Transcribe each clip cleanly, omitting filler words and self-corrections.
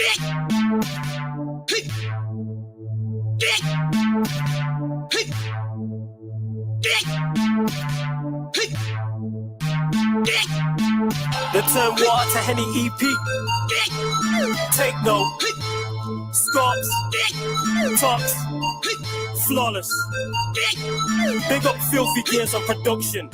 The turn water to Henny EP. Take no. Scops. Tops. Flawless. Big up filthy gears on production.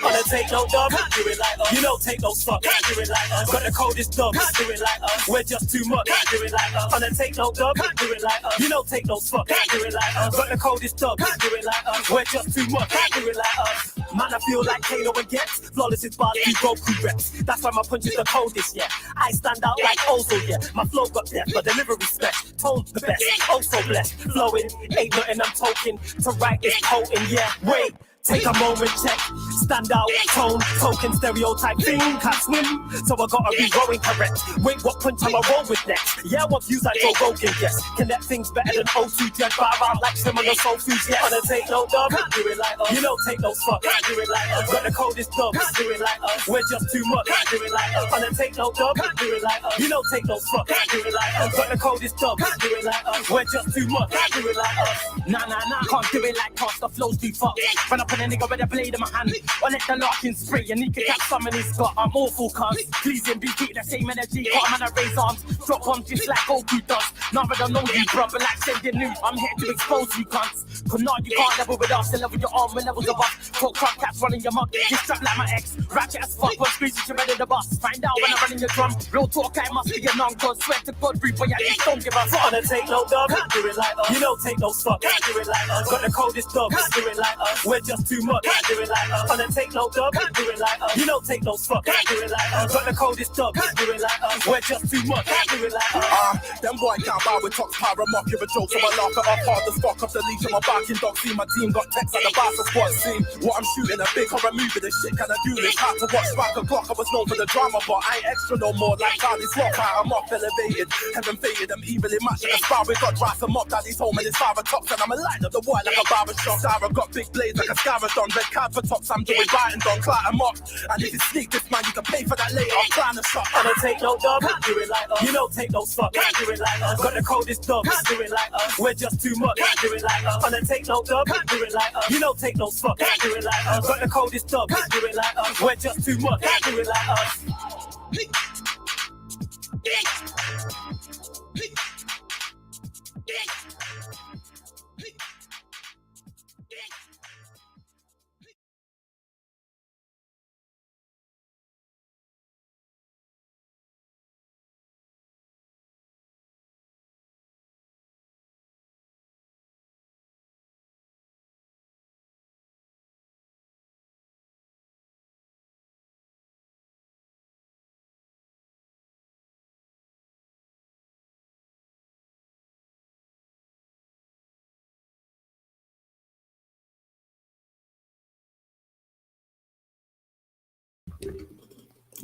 Wanna take no dub, do it like us. You know take no fuck, do it like us. Got the coldest dub, do it like us. We're just too much, do it like us. Wanna take no dub, do it like us. You know take no fuck, do it like us. Got the coldest dub, do it like us. We're just too much, do it like us. Man, I feel like Kano and Gets. Flawless is bars, you Goku reps. That's why my punch is the coldest, yeah. I stand out like Ozo, yeah. My flow got depth, but delivery special. Tone the best, also blessed. Flowing, ain't nothing I'm talking. To write is potent, yeah. Wait. Take a moment, check, stand out, tone, token, stereotype, thing, can't swim, so I gotta be going correct. Wait, what punch am I roll with next? Yeah, what views I go Rogan, yes. Connect things better than O2 Jet, but I'm like some of the soul foods, yeah. Wanna take no dub, do it like us. You know, take no fuck, do it like us. Got the coldest dub, do it like us. We're just too much, do it like us. Wanna take no dub, do it like us. You know, take no fuck, do it like us. Got the coldest dub, do it like us. We're just too much, do it like us. Nah, can't do it like us, the flow's too fucked. Run up a nigga with a blade in my hand, or let the larkin spray, and he can catch some in his spot. I'm awful, cuz pleasing be keep the same energy. Got man, I raise arms, drop bombs just like Goku does. Now I don't know you, bro, but like sending news, I'm here to expose you, cunts. Cause now you can't level with us, to level your arm with levels of us. Talk crop cats running your mug, get strapped like my ex. Ratchet as fuck, when squeezes you ready to bust. Find out when I'm running your drum. Real talk, I must be a non-cause. Swear to God, breathe, but yeah, don't give a fuck. Wanna take no dub, do it like us. You know, take no fuck, do it like us. Got the coldest dub, do it like us. We're just too much, do it like us. Wanna take no dub, do it like us. You know, take no fuck, do it like us. Got the coldest dub, do it like us. We're just too much, do it like us. Them boy can't bow with talks, power, mock you a joke, so I laugh it up hard. The spark of the leash on my backing dog. See my team got text at the bastard squad scene. What I'm shooting, a big horror movie, this shit kinda ghoulish. Had to watch back a clock, I was known for the drama, but I ain't extra no more. Like Charlie Swap, I'm off elevated, heaven faded, I'm evenly matching the spar. We got dry some up, daddy's home and his father tops, and I'm a line of the wall like a barber shop. Sarah got big blades like a scaradon, red card for tops, I'm doing biting done, clat em up. And if you sneak this man, you can pay for that later. I'm trying to shop. Wanna take no dub, do it like us. You know, take no fuck, do it like us. Got the coldest dub, do it like us. We're just too much, do it like us. Wanna take no dub, do it like us. You know, take no fuck, do it like us. Got the coldest dub, do it like us. We're just too much, do it like us.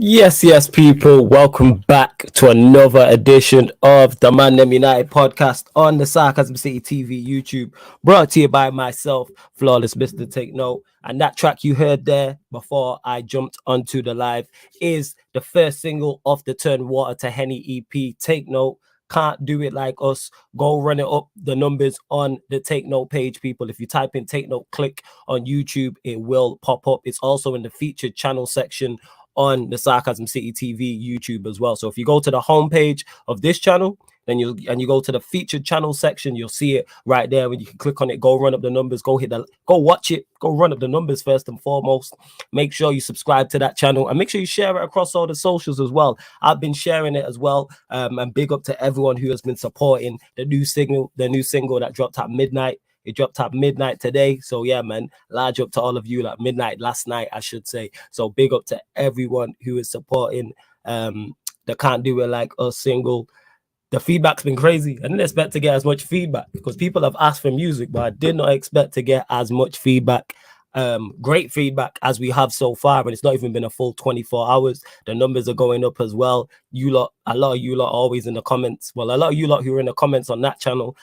Yes, people. Welcome back to another edition of the ManDem United podcast on the Sarcasm City TV YouTube, brought to you by myself, Flawless Mr. Take Note. And that track you heard there before I jumped onto the live is the first single off the Turn Water to Henny EP, Take Note. Can't do it like us. Go run it up the numbers on the Take Note page, people. If you type in Take Note, click on YouTube, it will pop up. It's also in the featured channel section on the Sarcasm City TV YouTube as well. So if you go to the homepage of this channel, then you go to the featured channel section, you'll see it right there. When you can click on it, go run up the numbers, go watch it, go run up the numbers first and foremost. Make sure you subscribe to that channel and make sure you share it across all the socials as well. I've been sharing it as well. And big up to everyone who has been supporting the new single that dropped at midnight. It dropped at midnight today. So yeah, man, large up to all of you, like midnight last night, I should say. So big up to everyone who is supporting the Can't Do It Like Us single. The feedback's been crazy. I didn't expect to get as much feedback because people have asked for music, but I did not expect to get as much feedback great feedback as we have so far, and it's not even been a full 24 hours. The numbers are going up as well. You lot, a lot of you lot are always in the comments. Well, a lot of you lot who are in the comments on that channel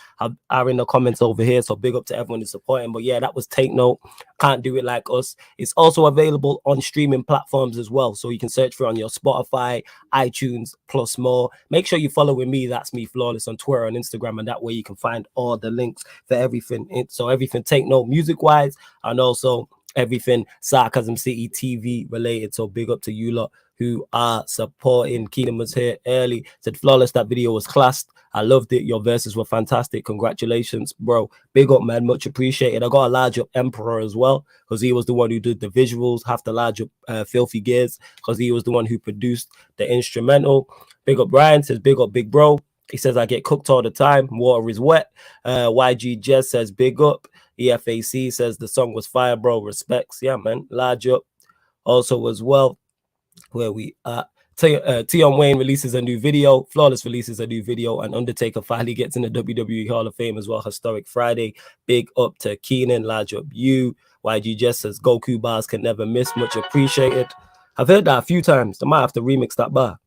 are in the comments over here. So big up to everyone who's supporting. But yeah, that was Take Note. Can't Do It Like Us. It's also available on streaming platforms as well. So you can search for it on your Spotify, iTunes, plus more. Make sure you follow with me. That's me, Flawless, on Twitter and Instagram. And that way you can find all the links for everything. So everything Take Note music-wise, and also everything Sarcasm City TV related. So big up to you lot who are supporting. Keenan was here early, said Flawless, that video was classed. I loved it. Your verses were fantastic. Congratulations, bro. Big up, man. Much appreciated. I got a large up Emperor as well, because he was the one who did the visuals. Have to large up Filthy Gears, because he was the one who produced the instrumental. Big up Brian, says big up Big Bro. He says I get cooked all the time. Water is wet. YG Jez says big up. EFAC says the song was fire, bro. Respects. Yeah, man. Large up. Also as well, where we are. Tion Wayne releases a new video. Flawless releases a new video. And Undertaker finally gets in the WWE Hall of Fame as well. Historic Friday. Big up to Keenan. Large up you. YG Jess says Goku bars can never miss. Much appreciated. I've heard that a few times. I might have to remix that bar.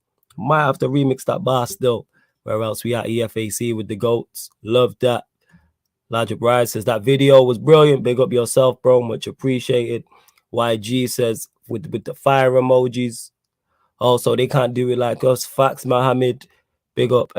Still. Where else we at? EFAC with the goats. Love that. Larger Bride says that video was brilliant. Big up yourself, bro. Much appreciated. YG says with the fire emojis. Also, they can't do it like us. Fax Mohammed. Big up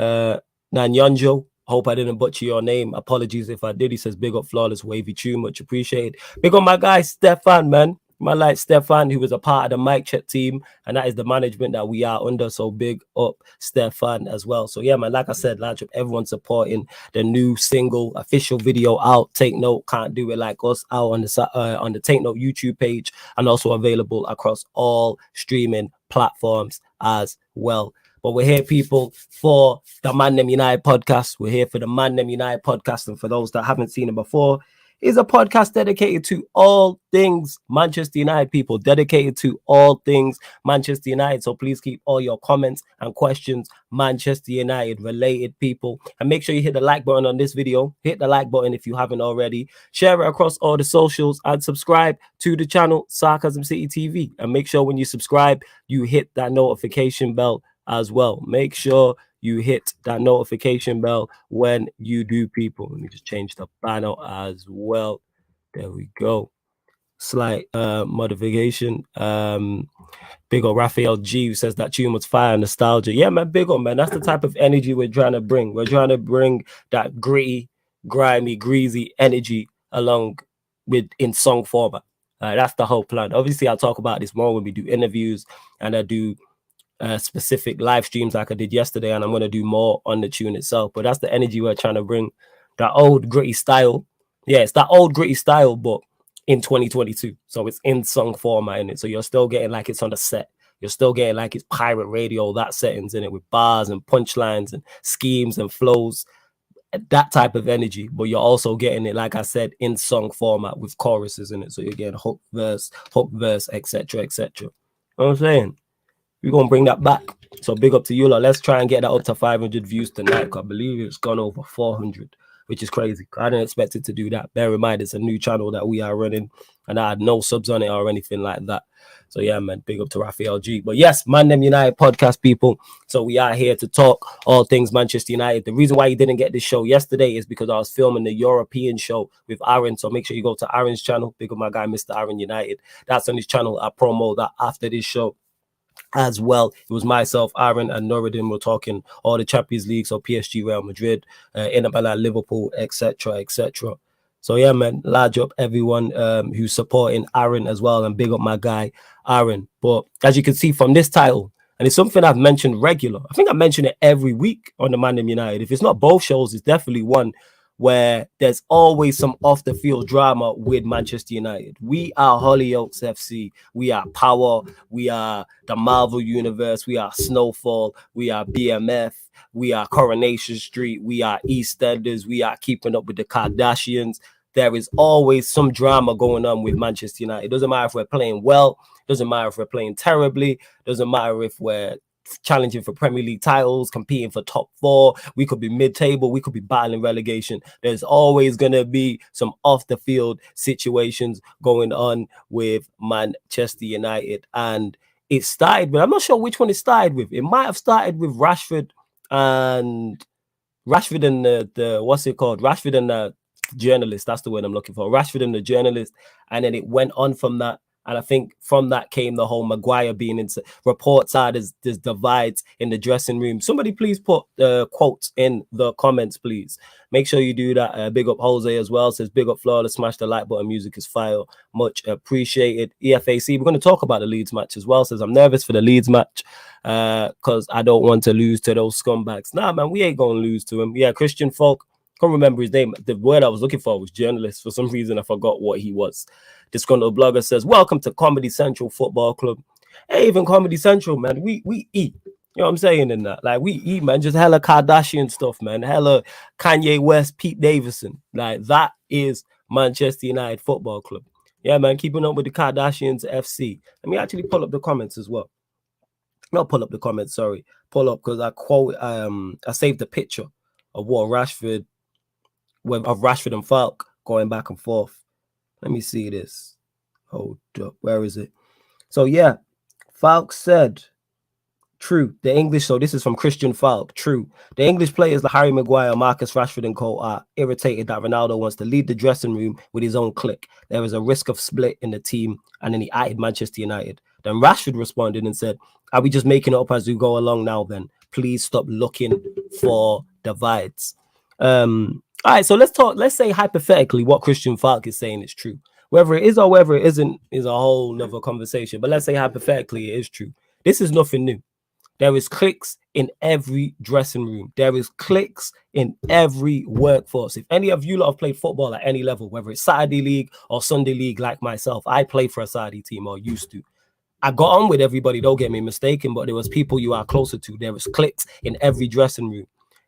Nanyonjo. Hope I didn't butcher your name. Apologies if I did. He says big up Flawless Wavy Tune. Much appreciated. Big up my guy Stefan, man. My like Stefan, who was a part of the mic check team, and that is the management that we are under. So big up Stefan as well. So yeah, man, like I said, large up everyone supporting the new single, official video out. Take Note, Can't Do It Like Us, out on the Take Note YouTube page, and also available across all streaming platforms as well. But we're here, people, for the ManDem United podcast. We're here for the ManDem United podcast, and for those that haven't seen it before, is a podcast dedicated to all things Manchester United, people, dedicated to all things Manchester United. So please keep all your comments and questions Manchester United related, people. And make sure you hit the like button on this video. Hit the like button if you haven't already. Share it across all the socials and subscribe to the channel Sarcasm City TV. And make sure when you subscribe, you hit that notification bell as well. Make sure you hit that notification bell when you do, people. Let me just change the banner as well. There we go. Slight modification. Big up Raphael G, who says that tune was fire, nostalgia. Yeah, man, big up, man. That's the type of energy we're trying to bring. We're trying to bring that gritty, grimy, greasy energy along with in song format. That's the whole plan. Obviously, I'll talk about this more when we do interviews and I do specific live streams like I did yesterday, and I'm going to do more on the tune itself. But that's the energy we're trying to bring. That old gritty style. Yeah, it's that old gritty style, but in 2022. So it's in song format in it. So you're still getting like it's on the set. You're still getting like it's pirate radio, that settings in it with bars and punchlines and schemes and flows. That type of energy. But you're also getting it, like I said, in song format with choruses in it. So you're getting hook, verse, etc., etc. You know what I'm saying? We're going to bring that back. So big up to you lot. Let's try and get that up to 500 views tonight. I believe it's gone over 400, which is crazy. I didn't expect it to do that. Bear in mind, it's a new channel that we are running, and I had no subs on it or anything like that. So yeah, man, big up to Raphael G. But yes, ManDem United podcast, people. So we are here to talk all things Manchester United. The reason why you didn't get this show yesterday is because I was filming the European show with Aaron. So make sure you go to Aaron's channel. Big up my guy, Mr. Aaron United. That's on his channel. I promo that after this show as well. It was myself, Aaron, and Nuruddin were talking all the Champions League, so PSG, Real Madrid, Inter Milan, Liverpool, etc., etc. So yeah, man, large up everyone who's supporting Aaron as well, and big up my guy Aaron. But as you can see from this title, and it's something I've mentioned regular. I think I mention it every week on the ManDem United. If it's not both shows, it's definitely one where there's always some off-the-field drama with Manchester United. We are Hollyoaks FC. We are Power. We are the Marvel Universe. We are Snowfall. We are BMF. We are Coronation Street. We are EastEnders. We are Keeping Up with the Kardashians. There is always some drama going on with Manchester United. It doesn't matter if we're playing well. Doesn't matter if we're playing terribly. Doesn't matter if we're challenging for Premier League titles, competing for top 4. We could be mid-table. We could be battling relegation. There's always going to be some off-the-field situations going on with Manchester United. And it started with, I'm not sure which one it started with. It might have started with Rashford and the what's it called? Rashford and the journalist. That's the word I'm looking for. Rashford and the journalist. And then it went on from that. And I think from that came the whole Maguire being into reports are there's divides in the dressing room. Somebody please put the quotes in the comments, please. Make sure you do that. Big up Jose as well. Says big up Florida. Smash the like button. Music is fire. Much appreciated. EFAC. We're going to talk about the Leeds match as well. Says I'm nervous for the Leeds match because I don't want to lose to those scumbags. Nah, man, we ain't going to lose to him. Yeah, Christian Folk. Can't remember his name. The word I was looking for was journalist. For some reason, I forgot what he was. Disgruntled blogger says, welcome to Comedy Central Football Club. Hey, even Comedy Central, man, we eat. You know what I'm saying in that? Like, we eat, man. Just hella Kardashian stuff, man. Hella Kanye West, Pete Davidson. Like, that is Manchester United Football Club. Yeah, man, keeping up with the Kardashians FC. Let me actually pull up the comments as well. Not pull up the comments, sorry. Pull up, because I saved the picture of what Rashford and Falk going back and forth. Let me see this. Hold up. Where is it? So, yeah. Falk said, true. The English, so this is from Christian Falk. True. The English players like Harry Maguire, Marcus Rashford and Co are irritated that Ronaldo wants to lead the dressing room with his own clique. There is a risk of split in the team, and then he added Manchester United. Then Rashford responded and said, are we just making it up as we go along now then? Please stop looking for divides. All right, so let's say hypothetically what Christian Falk is saying is true. Whether it is or whether it isn't is a whole nother conversation. But let's say hypothetically it is true. This is nothing new. There is cliques in every dressing room. There is cliques in every workforce. If any of you lot have played football at any level, whether it's Saturday league or Sunday league like myself, I play for a Saturday team or used to. I got on with everybody, don't get me mistaken, but there was people you are closer to. There was cliques in every dressing room.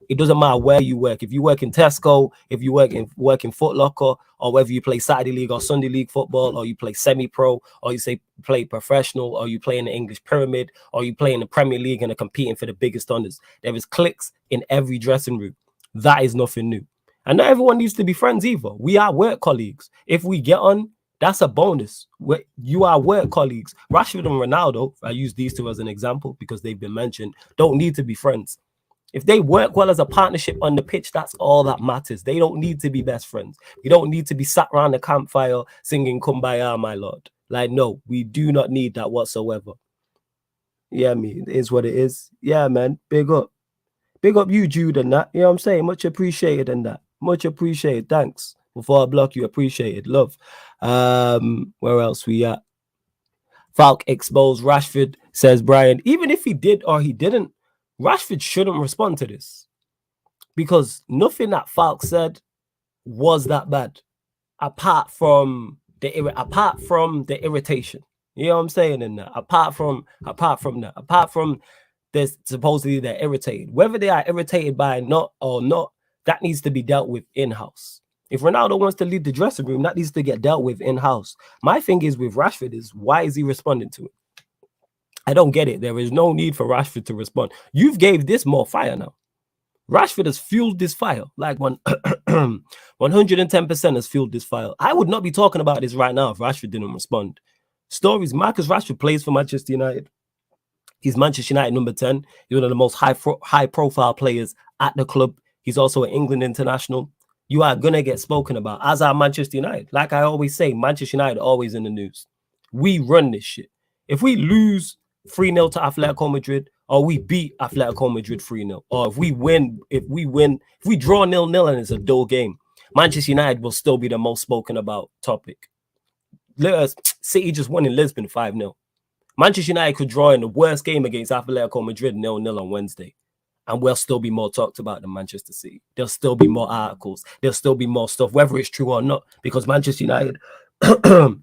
It doesn't matter where you work. If you work in Tesco, if you work in Foot Locker, or whether you play Saturday League or Sunday League football, or you play semi-pro, or you play professional, or you play in the English Pyramid, or you play in the Premier League and are competing for the biggest honors. There is cliques in every dressing room. That is nothing new. And not everyone needs to be friends either. We are work colleagues. If we get on, that's a bonus. You are work colleagues. Rashford and Ronaldo, I use these two as an example because they've been mentioned, don't need to be friends. If they work well as a partnership on the pitch, that's all that matters. They don't need to be best friends. We don't need to be sat around the campfire singing Kumbaya, my lord. Like, no, we do not need that whatsoever. Yeah, me, it is what it is. Yeah, man, big up. Big up you, Jude, and that. You know what I'm saying? Much appreciated and that. Much appreciated. Thanks. Before I block you, appreciated. Love. Where else we at? Falk exposed Rashford, says Brian. Even if he did or he didn't, Rashford shouldn't respond to this because nothing that Falk said was that bad, apart from the irritation. You know what I'm saying in that. Apart from this, supposedly they're irritated. Whether they are irritated by not, that needs to be dealt with in-house. If Ronaldo wants to lead the dressing room, that needs to get dealt with in-house. My thing is with Rashford is why is he responding to it? I don't get it. There is no need for Rashford to respond. You've gave this more fire now. Rashford has fueled this fire. Like 110% has fueled this fire. I would not be talking about this right now if Rashford didn't respond. Stories. Marcus Rashford plays for Manchester United. He's Manchester United number 10. He's one of the most high-profile players at the club. He's also an England international. You are going to get spoken about, as are Manchester United. Like I always say, Manchester United are always in the news. We run this shit. If we lose 3-0 to Atletico Madrid, or we beat Atletico Madrid 3-0, or if we draw 0-0 and it's a dull game, Manchester United will still be the most spoken about topic. City just won in Lisbon 5-0. Manchester United could draw in the worst game against Atletico Madrid 0-0 on Wednesday, and we'll still be more talked about than Manchester City. There'll still be more articles. There'll still be more stuff, whether it's true or not, because Manchester United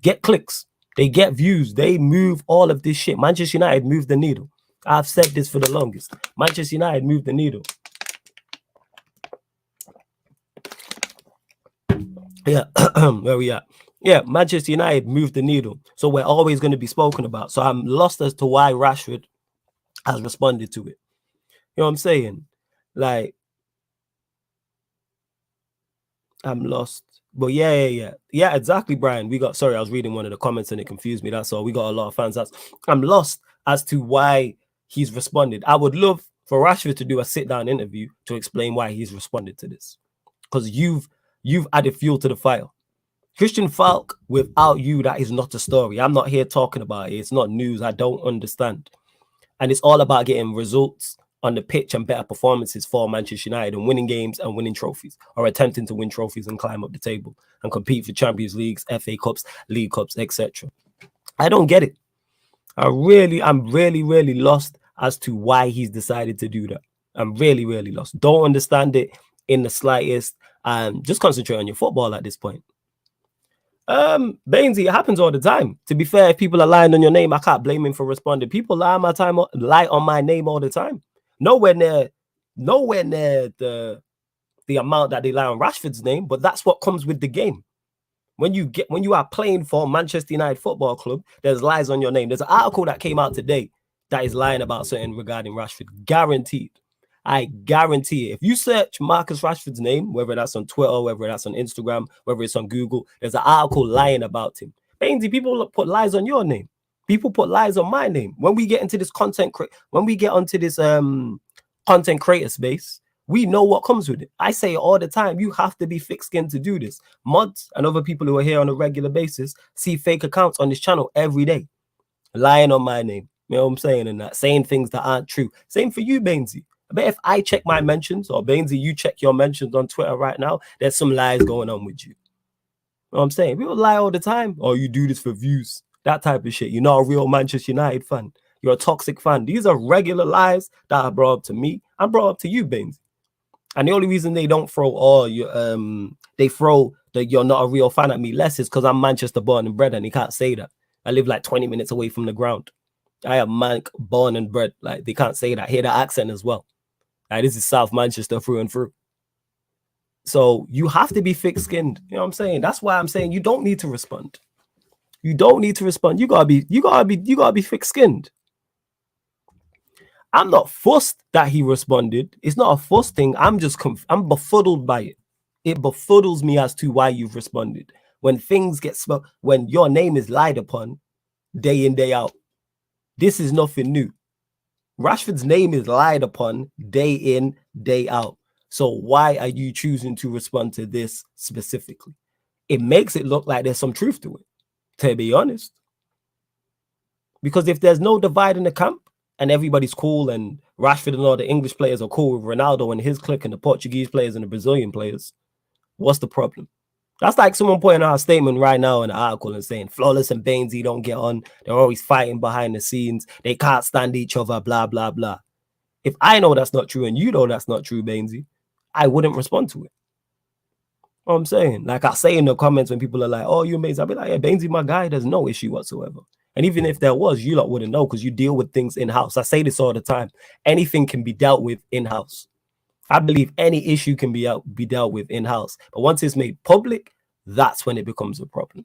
get clicks. They get views. They move all of this shit. Manchester United move the needle. I've said this for the longest. Manchester United move the needle. Yeah, where we at? Yeah, Manchester United moved the needle. So we're always going to be spoken about. So I'm lost as to why Rashford has responded to it. You know what I'm saying? Like, I'm lost. But yeah, exactly, Brian. Sorry, I was reading one of the comments and it confused me. That's all. We got a lot of fans. I'm lost as to why he's responded. I would love for Rashford to do a sit-down interview to explain why he's responded to this. Because you've added fuel to the fire. Christian Falk, without you, that is not a story. I'm not here talking about it. It's not news. I don't understand. And it's all about getting results on the pitch and better performances for Manchester United and winning games and winning trophies, or attempting to win trophies and climb up the table and compete for Champions Leagues, FA Cups, League Cups, etc. I don't get it. I'm really lost as to why he's decided to do that. I'm really lost. Don't understand it in the slightest, and just concentrate on your football at this point. Bainesy, it happens all the time. To be fair, if people are lying on your name, I can't blame him for responding. People lie on my name all the time. Nowhere near the amount that they lie on Rashford's name, but that's what comes with the game. When you are playing for Manchester United Football Club, there's lies on your name. There's an article that came out today that is lying about something regarding Rashford. Guaranteed. I guarantee it. If you search Marcus Rashford's name, whether that's on Twitter, whether that's on Instagram, whether it's on Google, there's an article lying about him. Bainesy, people put lies on your name. People put lies on my name. When we get into this content creator space, we know what comes with it. I say it all the time. You have to be thick-skinned to do this. Mods and other people who are here on a regular basis see fake accounts on this channel every day, lying on my name. You know what I'm saying? And that saying things that aren't true. Same for you, Bainesy. I bet if I check my mentions, or Bainesy, you check your mentions on Twitter right now, there's some lies going on with you. You know what I'm saying? People lie all the time. Oh, you do this for views. That type of shit. You're not a real Manchester United fan. You're a toxic fan. These are regular lies that are brought up to me. I'm brought up to you, Bainesy. And the only reason they don't throw they throw that you're not a real fan at me less is because I'm Manchester born and bred, and they can't say that. I live like 20 minutes away from the ground. I am Manc born and bred. Like, they can't say that. Hear the accent as well. Like, this is South Manchester through and through. So you have to be thick-skinned. You know what I'm saying? That's why I'm saying you don't need to respond. You don't need to respond. You gotta be thick-skinned. I'm not fussed that he responded. It's not a fuss thing. I'm I'm befuddled by it. It befuddles me as to why you've responded. When things get when your name is lied upon day in, day out. This is nothing new. Rashford's name is lied upon day in, day out. So why are you choosing to respond to this specifically? It makes it look like there's some truth to it, to be honest. Because if there's no divide in the camp and everybody's cool and Rashford and all the English players are cool with Ronaldo and his clique and the Portuguese players and the Brazilian players, what's the problem? That's like someone putting out a statement right now in an article and saying Flawless and Bainesy don't get on. They're always fighting behind the scenes. They can't stand each other, blah, blah, blah. If I know that's not true and you know that's not true, Bainesy, I wouldn't respond to it. You know what I'm saying? Like I say in the comments when people are like, oh, you amazing. I'll be like, yeah, Bainesy, my guy, there's no issue whatsoever. And even if there was, you lot wouldn't know because you deal with things in-house. I say this all the time. Anything can be dealt with in-house. I believe any issue can be dealt with in-house. But once it's made public, that's when it becomes a problem.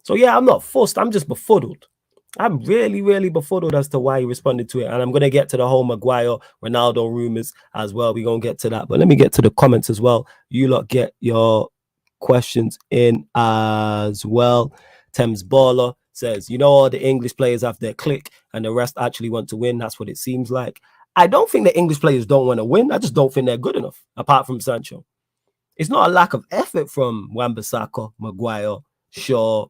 So yeah, I'm not fussed. I'm just befuddled. I'm really befuddled as to why he responded to it. And I'm going to get to the whole Maguire, Ronaldo rumors as well. We're going to get to that. But let me get to the comments as well. You lot get your questions in as well. Thames Baller says, you know, all the English players have their clique and the rest actually want to win. That's what it seems like. I don't think the English players don't want to win. I just don't think they're good enough, apart from Sancho. It's not a lack of effort from Wan-Bissaka, Maguire, Shaw,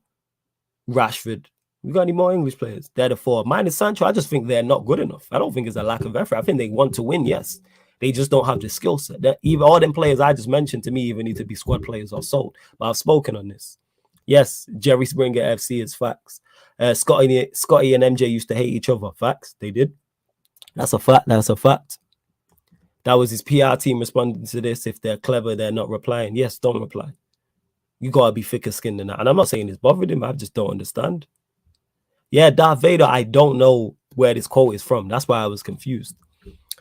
Rashford. We got any more English players? They're the four. Minus Sancho, I just think they're not good enough. I don't think it's a lack of effort. I think they want to win, yes. They just don't have the skill set. Even all them players I just mentioned to me even need to be squad players or sold. But I've spoken on this. Yes, Jerry Springer FC is facts. Scotty and MJ used to hate each other. Facts, they did. That's a fact. That's a fact. That was his PR team responding to this. If they're clever, they're not replying. Yes, don't reply. You got to be thicker skinned than that. And I'm not saying it's bothered him. I just don't understand. Yeah, Darth Vader, I don't know where this quote is from. That's why I was confused.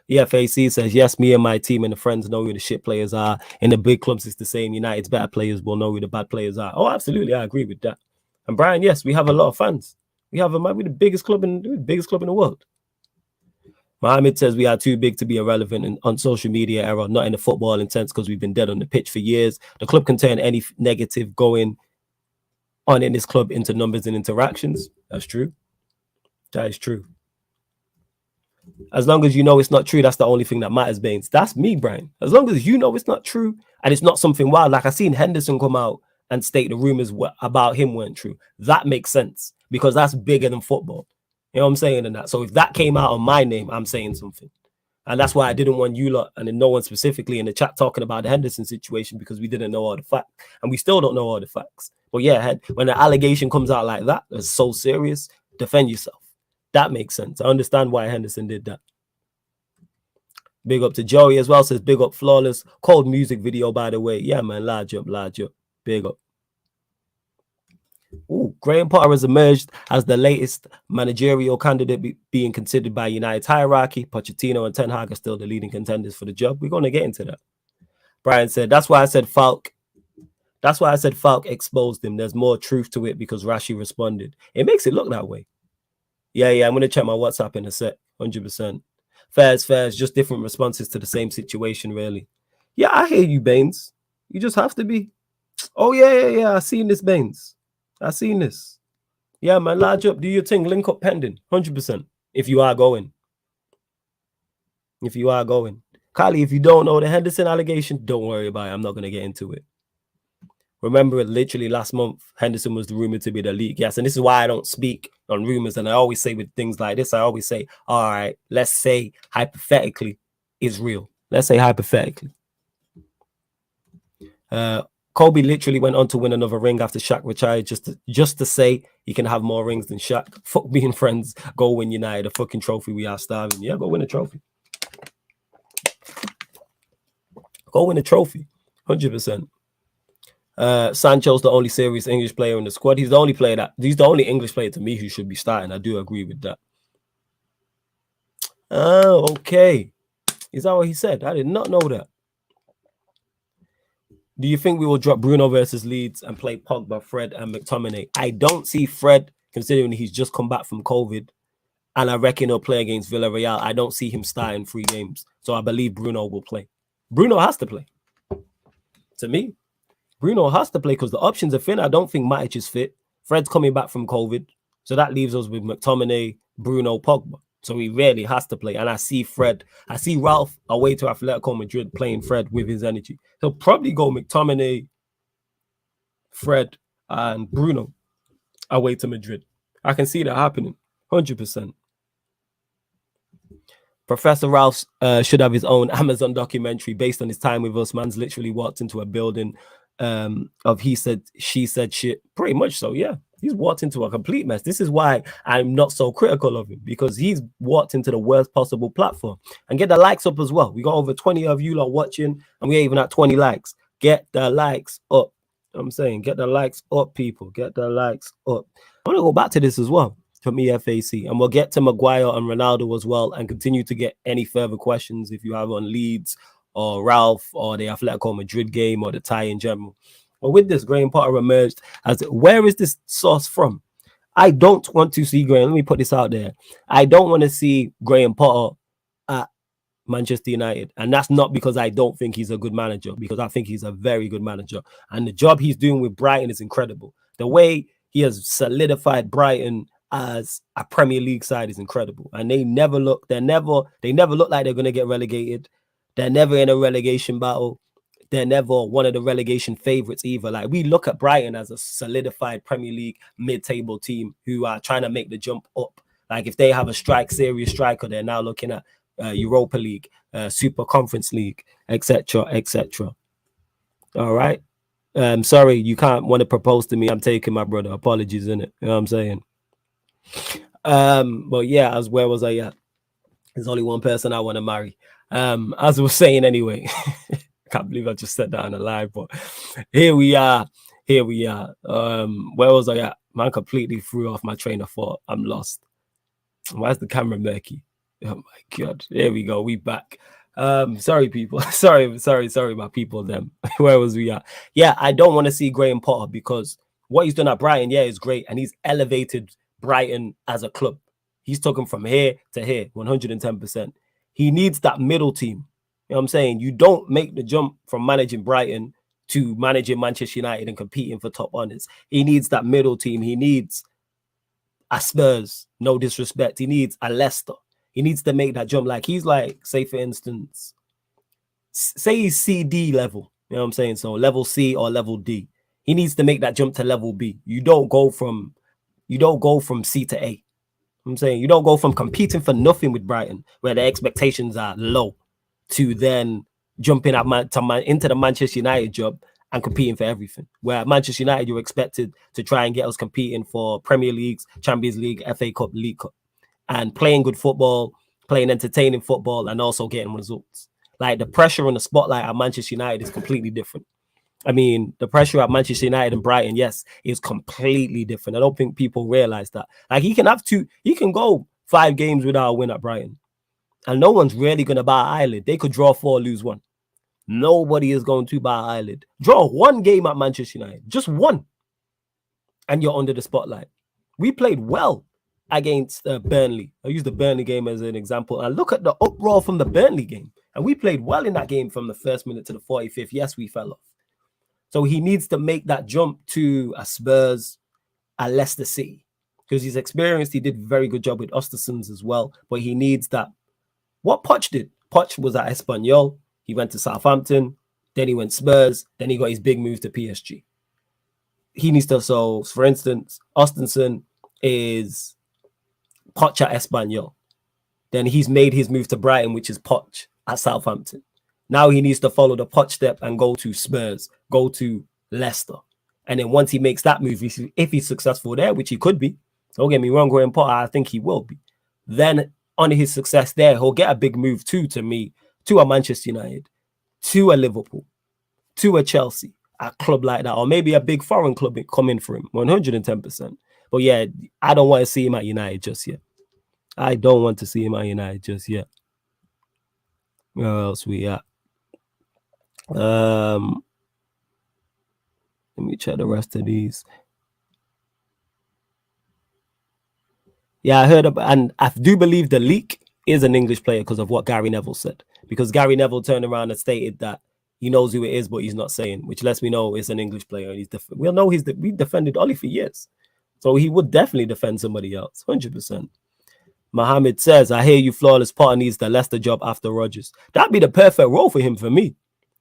EFAC says, yes, me and my team and the friends know who the shit players are. In the big clubs, it's the same. United's better players will know who the bad players are. Oh, absolutely. I agree with that. And Brian, yes, we have a lot of fans. We're the biggest club in the world. Mohammed says we are too big to be irrelevant on social media era, not in the football sense because we've been dead on the pitch for years. The club can turn any negative going on in this club into numbers and interactions. That's true. That is true. As long as you know it's not true, that's the only thing that matters, Baines. That's me, Brian. As long as you know it's not true and it's not something wild, like I seen Henderson come out and state the rumors about him weren't true. That makes sense because that's bigger than football. You know what I'm saying? And that. So if that came out on my name, I'm saying something. And that's why I didn't want you lot and then no one specifically in the chat talking about the Henderson situation because we didn't know all the facts. And we still don't know all the facts. But yeah, when an allegation comes out like that, it's so serious, defend yourself. That makes sense. I understand why Henderson did that. Big up to Joey as well. Says big up Flawless. Cold music video, by the way. Yeah, man. Large up, large up. Big up. Ooh, Graham Potter has emerged as the latest managerial candidate being considered by United's hierarchy. Pochettino and Ten Hag are still the leading contenders for the job. We're going to get into that. Brian said, that's why I said Falk exposed him. There's more truth to it because Rashi responded. It makes it look that way. Yeah, I'm going to check my WhatsApp in a sec. 100%. Fairs, just different responses to the same situation, really. Yeah, I hear you, Baines. You just have to be. Oh, yeah. I seen this, Baines. I seen this. Yeah, man, large up. Do your thing. Link up pending. 100%. If you are going. Kylie, if you don't know the Henderson allegation, don't worry about it. I'm not going to get into it. Remember, literally last month, Henderson was rumored to be the league. Yes, and this is why I don't speak on rumors. And I always say with things like this, I always say, all right, let's say hypothetically is real. Let's say hypothetically. Kobe literally went on to win another ring after Shaq retired just to say he can have more rings than Shaq. Fuck being friends. Go win United a fucking trophy. We are starving. Yeah, go win a trophy. Go win a trophy. 100%. Sancho's the only serious English player in the squad. He's the only English player to me who should be starting. I do agree with that. Oh, okay. Is that what he said? I did not know that. Do you think we will drop Bruno versus Leeds and play Pogba, Fred, and McTominay? I don't see Fred, considering he's just come back from COVID, and I reckon he'll play against Villarreal. I don't see him starting 3 games. So I believe Bruno will play. Bruno has to play. To me, Bruno has to play because the options are thin. I don't think Matic is fit. Fred's coming back from COVID. So that leaves us with McTominay, Bruno, Pogba. So he really has to play. And I see Ralph away to Atletico Madrid playing Fred with his energy. He'll probably go McTominay, Fred, and Bruno away to Madrid. I can see that happening. 100%. Professor Ralph should have his own Amazon documentary based on his time with us. Man's literally walked into a building of he said, she said shit. Pretty much so, yeah. He's walked into a complete mess. This is why I'm not so critical of him, because he's walked into the worst possible platform. And get the likes up as well. We got over 20 of you lot watching, and we ain't even at 20 likes. Get the likes up. I'm saying, get the likes up, people. Get the likes up. I want to go back to this as well from EFAC, and we'll get to Maguire and Ronaldo as well, and continue to get any further questions if you have on Leeds or Ralph or the Atletico Madrid game or the tie in general. But with this, Graham Potter emerged as, where is this source from? I don't want to see Graham. Let me put this out there. I don't want to see Graham Potter at Manchester United. And that's not because I don't think he's a good manager, because I think he's a very good manager. And the job he's doing with Brighton is incredible. The way he has solidified Brighton as a Premier League side is incredible. And they never look like they're going to get relegated. They're never in a relegation battle. They're never one of the relegation favorites either. Like, we look at Brighton as a solidified Premier League mid-table team who are trying to make the jump up. Like, if they have a serious striker, they're now looking at Europa League, Super Conference League, etc., etc. All right. Sorry, you can't want to propose to me. I'm taking my brother. Apologies, innit? You know what I'm saying? But yeah, where was I at? There's only one person I want to marry. As I was saying anyway. Can't believe I just said that on a live, but here we are. Where was I at? Man completely threw off my train of thought. I'm lost. Why is the camera murky? Oh my god. Here we go. We back. Sorry, people. sorry, my people. Them. Where was we at? Yeah, I don't want to see Graham Potter, because what he's done at Brighton, yeah, is great, and he's elevated Brighton as a club. He's taken from here to here, 110%. He needs that middle team. You know what I'm saying? You don't make the jump from managing Brighton to managing Manchester United and competing for top honors. He needs that middle team. He needs a Spurs, no disrespect. He needs a Leicester. He needs to make that jump. Like, he's like, say for instance, say he's CD level. You know what I'm saying? So level C or level D. He needs to make that jump to level B. You don't go from C to A. I'm saying you don't go from competing for nothing with Brighton, where the expectations are low, to then jumping into the Manchester United job and competing for everything. Where at Manchester United, you're expected to try and get us competing for Premier Leagues, Champions League, FA Cup, League Cup, and playing good football, playing entertaining football, and also getting results. Like, the pressure on the spotlight at Manchester United is completely different. I mean, the pressure at Manchester United and Brighton, yes, is completely different. I don't think people realize that. Like, he can go 5 games without a win at Brighton, and no one's really going to buy an eyelid. They could draw 4, lose 1. Nobody is going to buy an eyelid. Draw 1 game at Manchester United, just 1, and you're under the spotlight. We played well against Burnley. I use the Burnley game as an example, and look at the uproar from the Burnley game. And we played well in that game from the first minute to the 45th. Yes, we fell off. So he needs to make that jump to a Spurs, a Leicester City, because he's experienced. He did a very good job with Östersunds as well, but he needs that. What Poch did, Poch was at Espanyol. He went to Southampton, then he went Spurs, then he got his big move to PSG. He needs to, so for instance, Östersund is Poch at Espanyol. Then he's made his move to Brighton, which is Poch at Southampton. Now he needs to follow the Poch step and go to Spurs, go to Leicester. And then once he makes that move, if he's successful there, which he could be, don't get me wrong, Graham Potter, I think he will be. Then on his success there, he'll get a big move too, to me, to a Manchester United, to a Liverpool, to a Chelsea, a club like that, or maybe a big foreign club coming for him, 110%. But yeah, I don't want to see him at United just yet. I don't want to see him at United just yet. Where else we at? Let me check the rest of these. Yeah, I heard about, and I do believe the leak is an English player because of what Gary Neville said. Because Gary Neville turned around and stated that he knows who it is, but he's not saying, which lets me know it's an English player. And we'll know we defended Ollie for years, so he would definitely defend somebody else, 100%. Mohammed says, I hear you, Flawless. Potter needs the Leicester job after Rodgers. That'd be the perfect role for him, for me.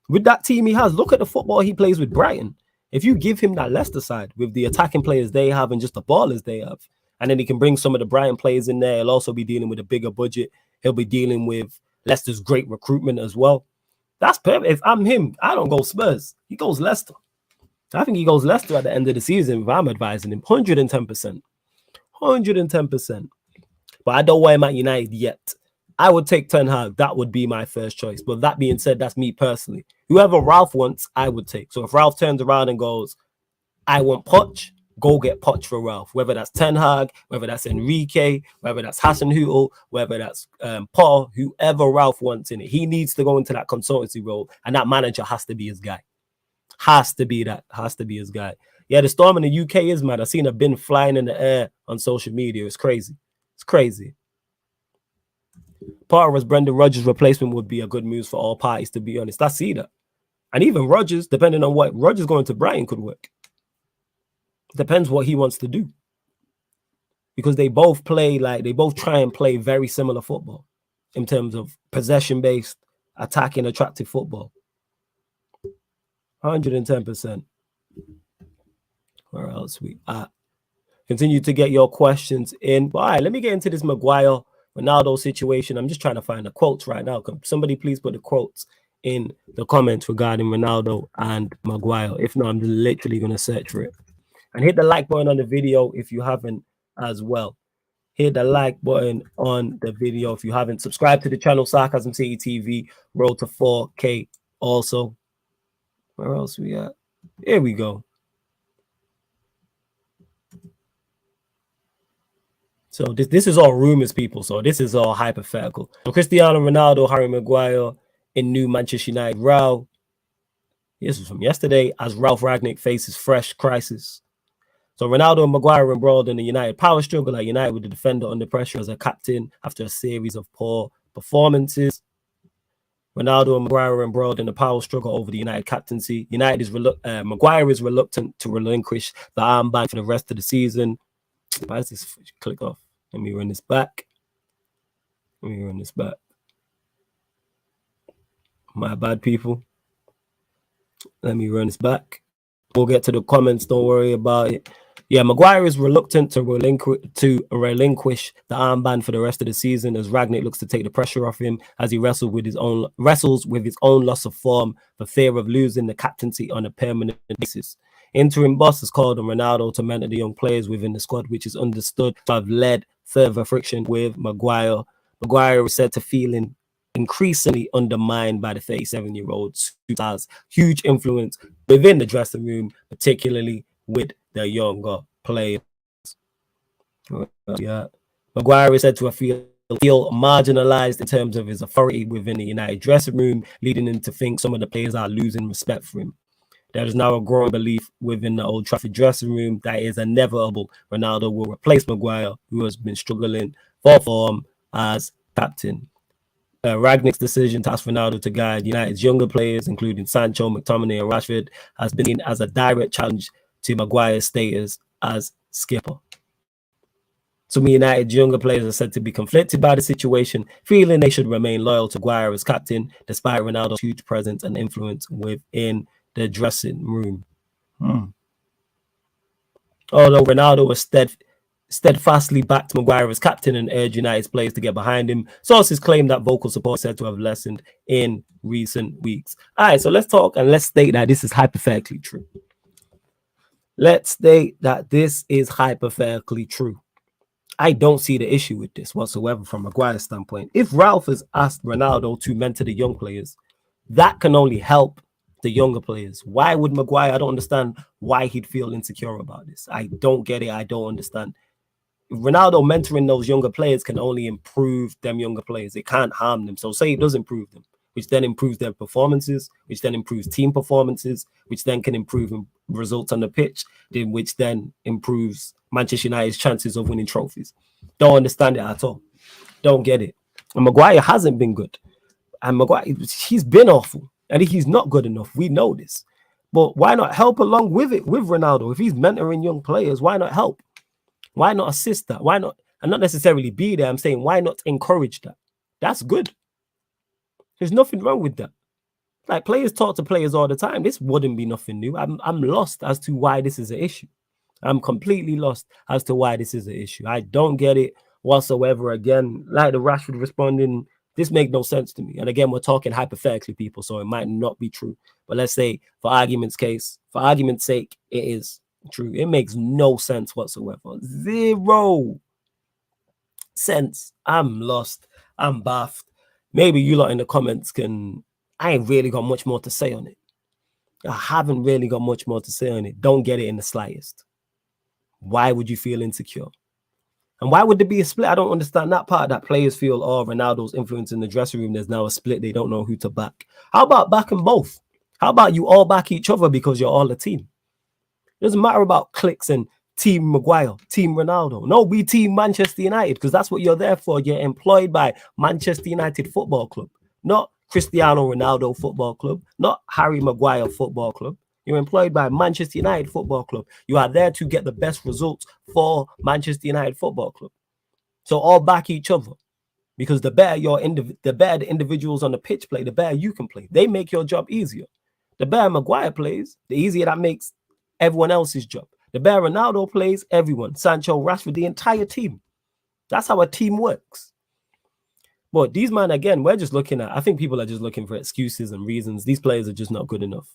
With that team he has, look at the football he plays with Brighton. If you give him that Leicester side with the attacking players they have and just the ballers they have, and then he can bring some of the Brighton players in there, he'll also be dealing with a bigger budget. He'll be dealing with Leicester's great recruitment as well. That's perfect. If I'm him, I don't go Spurs. He goes Leicester. I think he goes Leicester at the end of the season if I'm advising him. 110%. 110%. But I don't want him at United yet. I would take Ten Hag. That would be my first choice. But that being said, that's me personally. Whoever Ralph wants, I would take. So if Ralph turns around and goes, I want Poch, go get Poch for Ralph. Whether that's Ten Hag, whether that's Enrique, whether that's Hasenhüttl, whether that's Paul, whoever Ralph wants in it, he needs to go into that consultancy role, and that manager has to be his guy. Has to be his guy. Yeah, the storm in the UK is mad. I've seen a bin flying in the air on social media. It's crazy. It's crazy. Potter as Brendan Rodgers' replacement would be a good move for all parties, to be honest. I see that. And even Rodgers, depending on what Rodgers going to Brighton could work. Depends what he wants to do. Because they both try and play very similar football in terms of possession-based, attacking, attractive football. 110%. Where else we at? Continue to get your questions in. But all right, let me get into this Maguire Ronaldo situation. I'm just trying to find the quotes right now. Somebody please put the quotes in the comments regarding Ronaldo and Maguire. If not, I'm literally going to search for it. And hit the like button on the video if you haven't as well. Hit the like button on the video if you haven't. Subscribe to the channel, Sarcasm City TV. Road to 4K also. Where else we at? Here we go. So this is all rumors, people. So this is all hypothetical. So Cristiano Ronaldo, Harry Maguire in new Manchester United row. This was from yesterday as Ralph Ragnick faces fresh crisis. So Ronaldo and Maguire were embroiled in the United power struggle at United with the defender under pressure as a captain after a series of poor performances. Ronaldo and Maguire were embroiled in the power struggle over the United captaincy. Maguire is reluctant to relinquish the armband for the rest of the season. Why does this click off? Let me run this back. My bad, people. Let me run this back. We'll get to the comments. Don't worry about it. Yeah, Maguire is reluctant to relinquish the armband for the rest of the season as Ragnick looks to take the pressure off him as he wrestles with his own loss of form for fear of losing the captaincy on a permanent basis. Interim boss has called on Ronaldo to mentor the young players within the squad, which is understood to have led further friction with Maguire. Maguire is said to feeling increasingly undermined by the 37-year-old, who has huge influence within the dressing room, particularly with the younger players. Yeah, Maguire is said to feel marginalized in terms of his authority within the United dressing room, leading him to think some of the players are losing respect for him. There is now a growing belief within the Old Trafford dressing room that it is inevitable Ronaldo will replace Maguire, who has been struggling for form as captain. Ragnick's decision to ask Ronaldo to guide United's younger players, including Sancho, McTominay, and Rashford, has been seen as a direct challenge to Maguire's status as skipper. Some United's younger players are said to be conflicted by the situation, feeling they should remain loyal to Maguire as captain, despite Ronaldo's huge presence and influence within the dressing room. Although Ronaldo was steadfastly backed Maguire as captain and urged United's players to get behind him, sources claim that vocal support is said to have lessened in recent weeks. All right, so let's talk and let's state that this is hypothetically true. Let's state that this is hypothetically true. I don't see the issue with this whatsoever from Maguire's standpoint. If Ralph has asked Ronaldo to mentor the young players, that can only help the younger players. Why would Maguire? I don't understand why he'd feel insecure about this. I don't get it. I don't understand. Ronaldo mentoring those younger players can only improve them younger players. It can't harm them. So say it does improve them, which then improves their performances, which then improves team performances, which then can improve results on the pitch, which then improves Manchester United's chances of winning trophies. Don't understand it at all. Don't get it. And Maguire hasn't been good. And Maguire, he's been awful. And he's not good enough. We know this. But why not help along with it with Ronaldo? If he's mentoring young players, why not help? Why not assist that? Why not? And not necessarily be there. I'm saying, why not encourage that? That's good. There's nothing wrong with that. Like, players talk to players all the time. This wouldn't be nothing new. I'm lost as to why this is an issue. I'm completely lost as to why this is an issue. I don't get it whatsoever. Again, like the Rashford responding, this makes no sense to me. And again, we're talking hypothetically, people, so it might not be true. But let's say, for argument's sake, it is true. It makes no sense whatsoever. Zero sense. I'm lost. I'm baffed. Maybe you lot in the comments can... I ain't really got much more to say on it. I haven't really got much more to say on it. Don't get it in the slightest. Why would you feel insecure? And why would there be a split? I don't understand that part, that players feel, oh, Ronaldo's influence in the dressing room, there's now a split. They don't know who to back. How about backing both? How about you all back each other because you're all a team? It doesn't matter about cliques and Team Maguire, Team Ronaldo. No, we Team Manchester United, because that's what you're there for. You're employed by Manchester United Football Club, not Cristiano Ronaldo Football Club, not Harry Maguire Football Club. You're employed by Manchester United Football Club. You are there to get the best results for Manchester United Football Club. So all back each other, because the better the individuals on the pitch play, the better you can play. They make your job easier. The better Maguire plays, the easier that makes everyone else's job. The better Ronaldo plays, everyone, Sancho, Rashford, the entire team. That's how a team works. But these men, again, I think people are just looking for excuses and reasons. These players are just not good enough.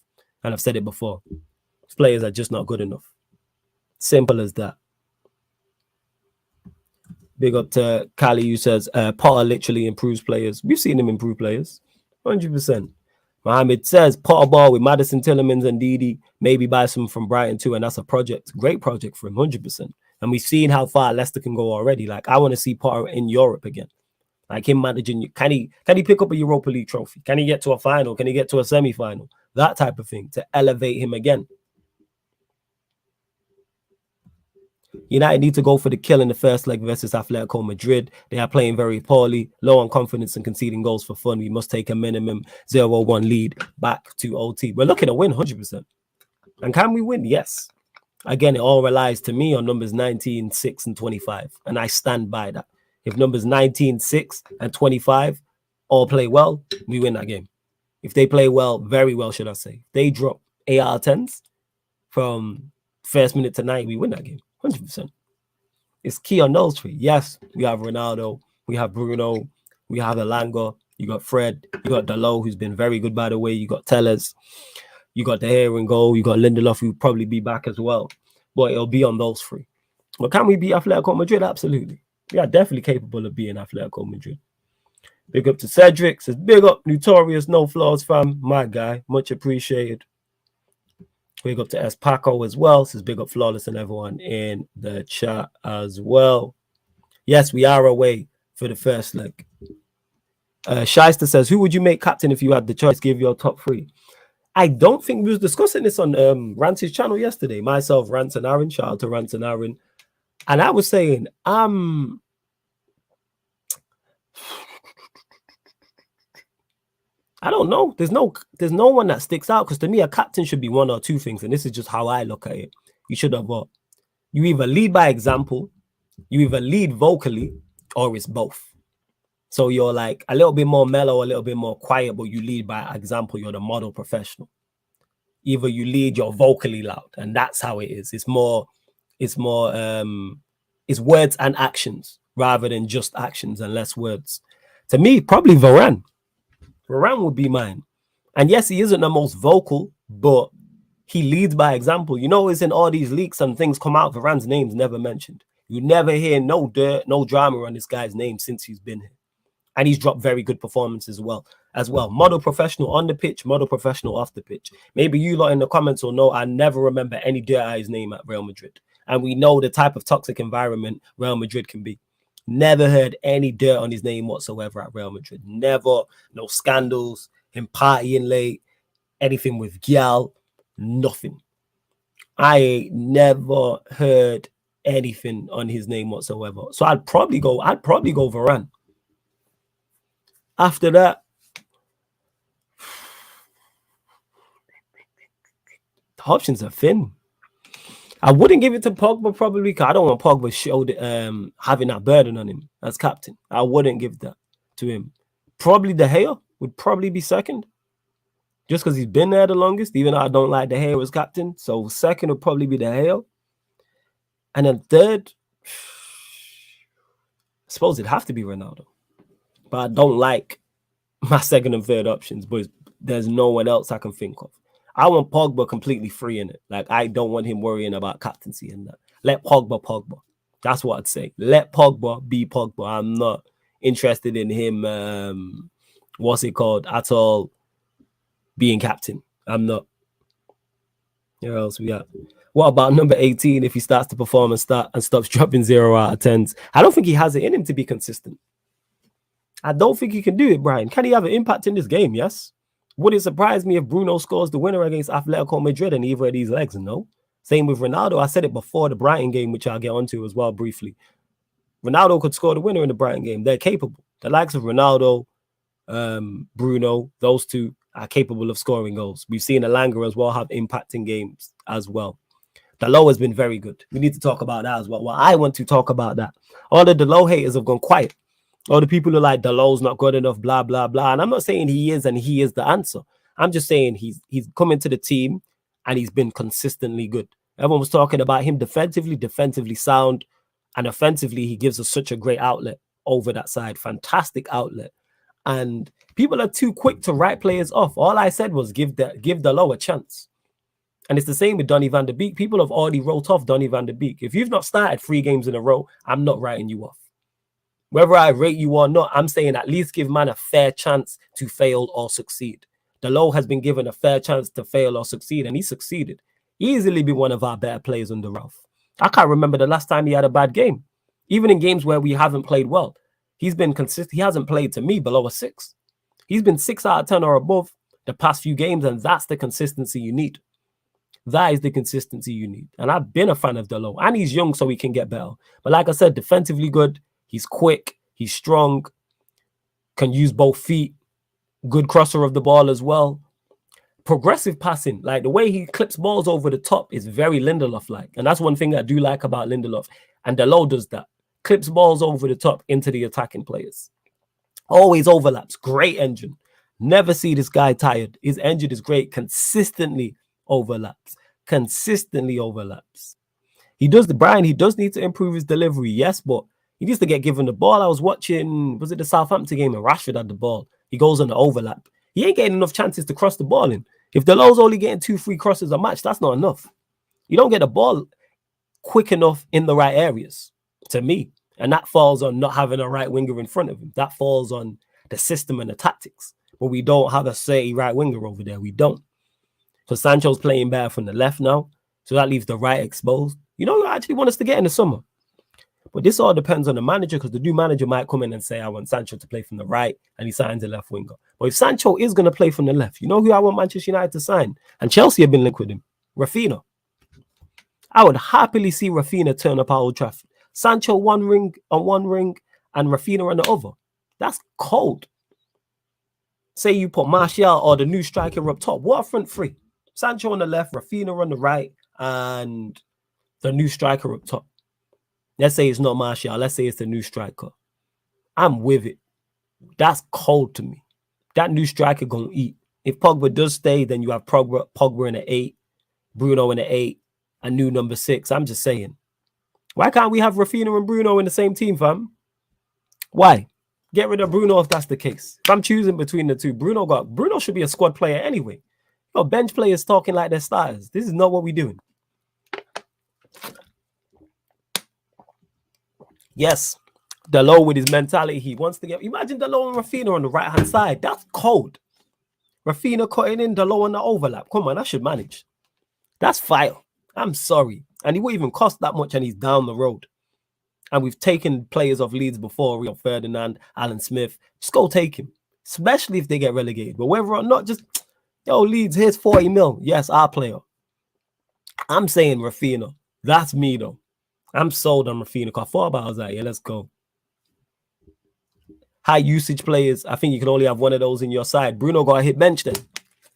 And I've said it before. These players are just not good enough. Simple as that. Big up to Kali, who says, Potter literally improves players. We've seen him improve players. 100%. Mohammed says, Potter ball with Maddison, Tillemans and Didi. Maybe buy some from Brighton too. And that's a project. Great project for him, 100%. And we've seen how far Leicester can go already. Like, I want to see Potter in Europe again. Like him managing, can he pick up a Europa League trophy? Can he get to a final? Can he get to a semi-final? That type of thing to elevate him again. United need to go for the kill in the first leg versus Atletico Madrid. They are playing very poorly, low on confidence and conceding goals for fun. We must take a minimum 0-1 lead back to OT. We're looking to win 100%. And can we win? Yes. Again, it all relies to me on numbers 19, 6, and 25. And I stand by that. If numbers 19, 6, and 25 all play well, we win that game. If they play well, very well, should I say. They drop 8 out of 10s from first minute to 9, we win that game. 100%. It's key on those three. Yes, we have Ronaldo, we have Bruno, we have Elanga, you got Fred, you got Dalot, who's been very good, by the way. You got Tellez, you got De Gea in goal, you got Lindelof, who'll probably be back as well. But it'll be on those three. But can we beat Atletico Madrid? Absolutely. We are definitely capable of beating Atletico Madrid. Big up to Cedric. Says, big up, Notorious, no flaws, fam. My guy. Much appreciated. Big up to S. Paco as well. Says, big up, Flawless, and everyone in the chat as well. Yes, we are away for the first leg. Shyster says, who would you make captain if you had the choice? Give your top 3. I don't think we was discussing this on Rance's channel yesterday. Myself, Rance and Aaron. Shout out to Rance and Aaron. And I was saying, I don't know. There's no one that sticks out, because to me, a captain should be one or two things. And this is just how I look at it. You should have what? You either lead by example, you either lead vocally, or it's both. So you're like a little bit more mellow, a little bit more quiet, but you lead by example. You're the model professional. Either you lead, you're vocally loud, and that's how it is. It's words and actions rather than just actions and less words. To me, probably Varane. Varane would be mine. And yes, he isn't the most vocal, but he leads by example. You know, it's in all these leaks and things come out, Varane's name's never mentioned. You never hear no dirt, no drama on this guy's name since he's been here. And he's dropped very good performances as well. Model professional on the pitch, model professional off the pitch. Maybe you lot in the comments will know I never remember any dirt at his name at Real Madrid. And we know the type of toxic environment Real Madrid can be. Never heard any dirt on his name whatsoever at Real Madrid. Never. No scandals, him partying late, anything with Gyal, nothing. I never heard anything on his name whatsoever. So I'd probably go Varane. After that, the options are thin. I wouldn't give it to Pogba probably, because I don't want Pogba having that burden on him as captain. I wouldn't give that to him. Probably De Gea would probably be second, just because he's been there the longest, even though I don't like De Gea as captain. So second would probably be De Gea. And then third, I suppose it'd have to be Ronaldo. But I don't like my second and third options, but there's no one else I can think of. I want Pogba completely free in it. Like, I don't want him worrying about captaincy and that. Let Pogba. That's what I'd say. Let Pogba be Pogba. I'm not interested in him, at all, being captain. I'm not. Where else we at? What about number 18 if he starts to perform and stops dropping 0 out of 10s? I don't think he has it in him to be consistent. I don't think he can do it, Brian. Can he have an impact in this game? Yes. Would it surprise me if Bruno scores the winner against Atletico Madrid in either of these legs? No. Same with Ronaldo. I said it before the Brighton game, which I'll get onto as well briefly. Ronaldo could score the winner in the Brighton game. They're capable. The likes of Ronaldo, Bruno, those two are capable of scoring goals. We've seen Elanga as well have impacting games as well. Dalot has been very good. We need to talk about that as well. Well, I want to talk about that. All the Dalot haters have gone quiet. All the people who are like, Dalot's not good enough, blah, blah, blah. And I'm not saying he is and he is the answer. I'm just saying he's come into the team and he's been consistently good. Everyone was talking about him defensively sound, and offensively, he gives us such a great outlet over that side. Fantastic outlet. And people are too quick to write players off. All I said was give Dalot a chance. And it's the same with Donny van de Beek. People have already wrote off Donny van de Beek. If you've not started 3 games in a row, I'm not writing you off. Whether I rate you or not, I'm saying at least give man a fair chance to fail or succeed. Dalot has been given a fair chance to fail or succeed, and he succeeded. Easily be one of our better players under Ralph. I can't remember the last time he had a bad game. Even in games where we haven't played well, he's been consistent. He hasn't played, to me, below a 6. He's been 6 out of 10 or above the past few games, and that's the consistency you need. That is the consistency you need. And I've been a fan of Dalot. And he's young, so he can get better. But like I said, defensively good. He's quick. He's strong. Can use both feet. Good crosser of the ball as well. Progressive passing. Like the way he clips balls over the top is very Lindelof-like. And that's one thing I do like about Lindelof. And Dalot does that. Clips balls over the top into the attacking players. Always overlaps. Great engine. Never see this guy tired. His engine is great. Consistently overlaps. Consistently overlaps. He does need to improve his delivery, yes, but he needs to get given the ball. I was watching, was it the Southampton game, and Rashford had the ball. He goes on the overlap. He ain't getting enough chances to cross the ball in. If Delow's only getting 2 free crosses a match, that's not enough. You don't get the ball quick enough in the right areas, to me. And that falls on not having a right winger in front of him. That falls on the system and the tactics. But we don't have a steady right winger over there. We don't. So Sancho's playing better from the left now. So that leaves the right exposed. You know who I actually want us to get in the summer? But this all depends on the manager, because the new manager might come in and say, I want Sancho to play from the right, and he signs a left winger. But if Sancho is going to play from the left, you know who I want Manchester United to sign? And Chelsea have been linked with him. Rafinha. I would happily see Rafinha turn up at Old Trafford. Sancho on one ring and Rafinha on the other. That's cold. Say you put Martial or the new striker up top. What a front three. Sancho on the left, Rafinha on the right, and the new striker up top. Let's say it's not Martial. Let's say it's the new striker. I'm with it. That's cold to me. That new striker going to eat. If Pogba does stay, then you have Pogba in the 8, Bruno in the 8, a new number 6. I'm just saying. Why can't we have Rafinha and Bruno in the same team, fam? Why? Get rid of Bruno if that's the case. If I'm choosing between the two, Bruno should be a squad player anyway. Yo, bench players talking like they're starters. This is not what we're doing. Yes, Dalot with his mentality, he wants to get. Imagine Dalot and Rafinha on the right hand side. That's cold. Rafinha cutting in, Dalot on the overlap. Come on, I should manage. That's fire. I'm sorry. And he won't even cost that much, and he's down the road. And we've taken players off Leeds before, Rio Ferdinand, Alan Smith. Just go take him, especially if they get relegated. But whether or not, just, yo, Leeds, here's 40 mil. Yes, our player. I'm saying Rafinha. That's me, though. I'm sold on Rafinha. I thought about it, I was like, yeah, let's go. High usage players. I think you can only have one of those in your side. Bruno got a hit bench then.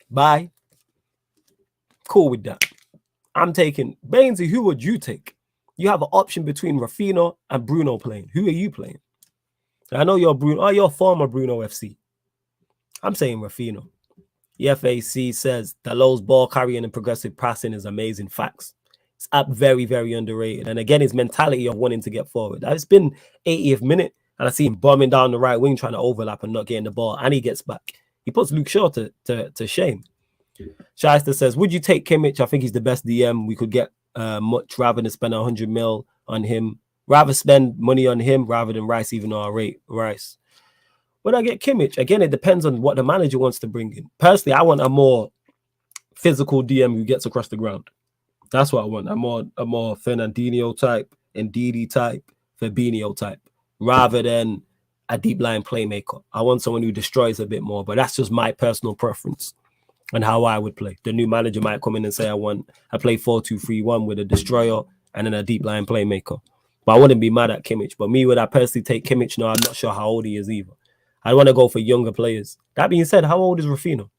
Bye. Cool with that. I'm taking Bainesy. Who would you take? You have an option between Rafinha and Bruno playing. Who are you playing? I know you're Bruno. Oh, you're former Bruno FC. I'm saying Rafinha. The FAC says Dalot's ball carrying and progressive passing is amazing. Facts. It's very, very underrated. And again, his mentality of wanting to get forward. It's been 80th minute, and I see him bombing down the right wing, trying to overlap and not getting the ball, and he gets back. He puts Luke Shaw to shame. Shyster says, would you take Kimmich? I think he's the best DM. We could get much rather than spend 100 mil on him. Rather spend money on him rather than Rice, even though I rate Rice. When I get Kimmich, again, it depends on what the manager wants to bring in. Personally, I want a more physical DM who gets across the ground. That's what I want. A more Fernandinho type, Ndidi type, Fabinho type, rather than a deep line playmaker. I want someone who destroys a bit more, but that's just my personal preference and how I would play. The new manager might come in and say, I play 4-2-3-1 with a destroyer and then a deep line playmaker. But I wouldn't be mad at Kimmich. But me, would I personally take Kimmich? No, I'm not sure how old he is either. I want to go for younger players. That being said, how old is Rafinha?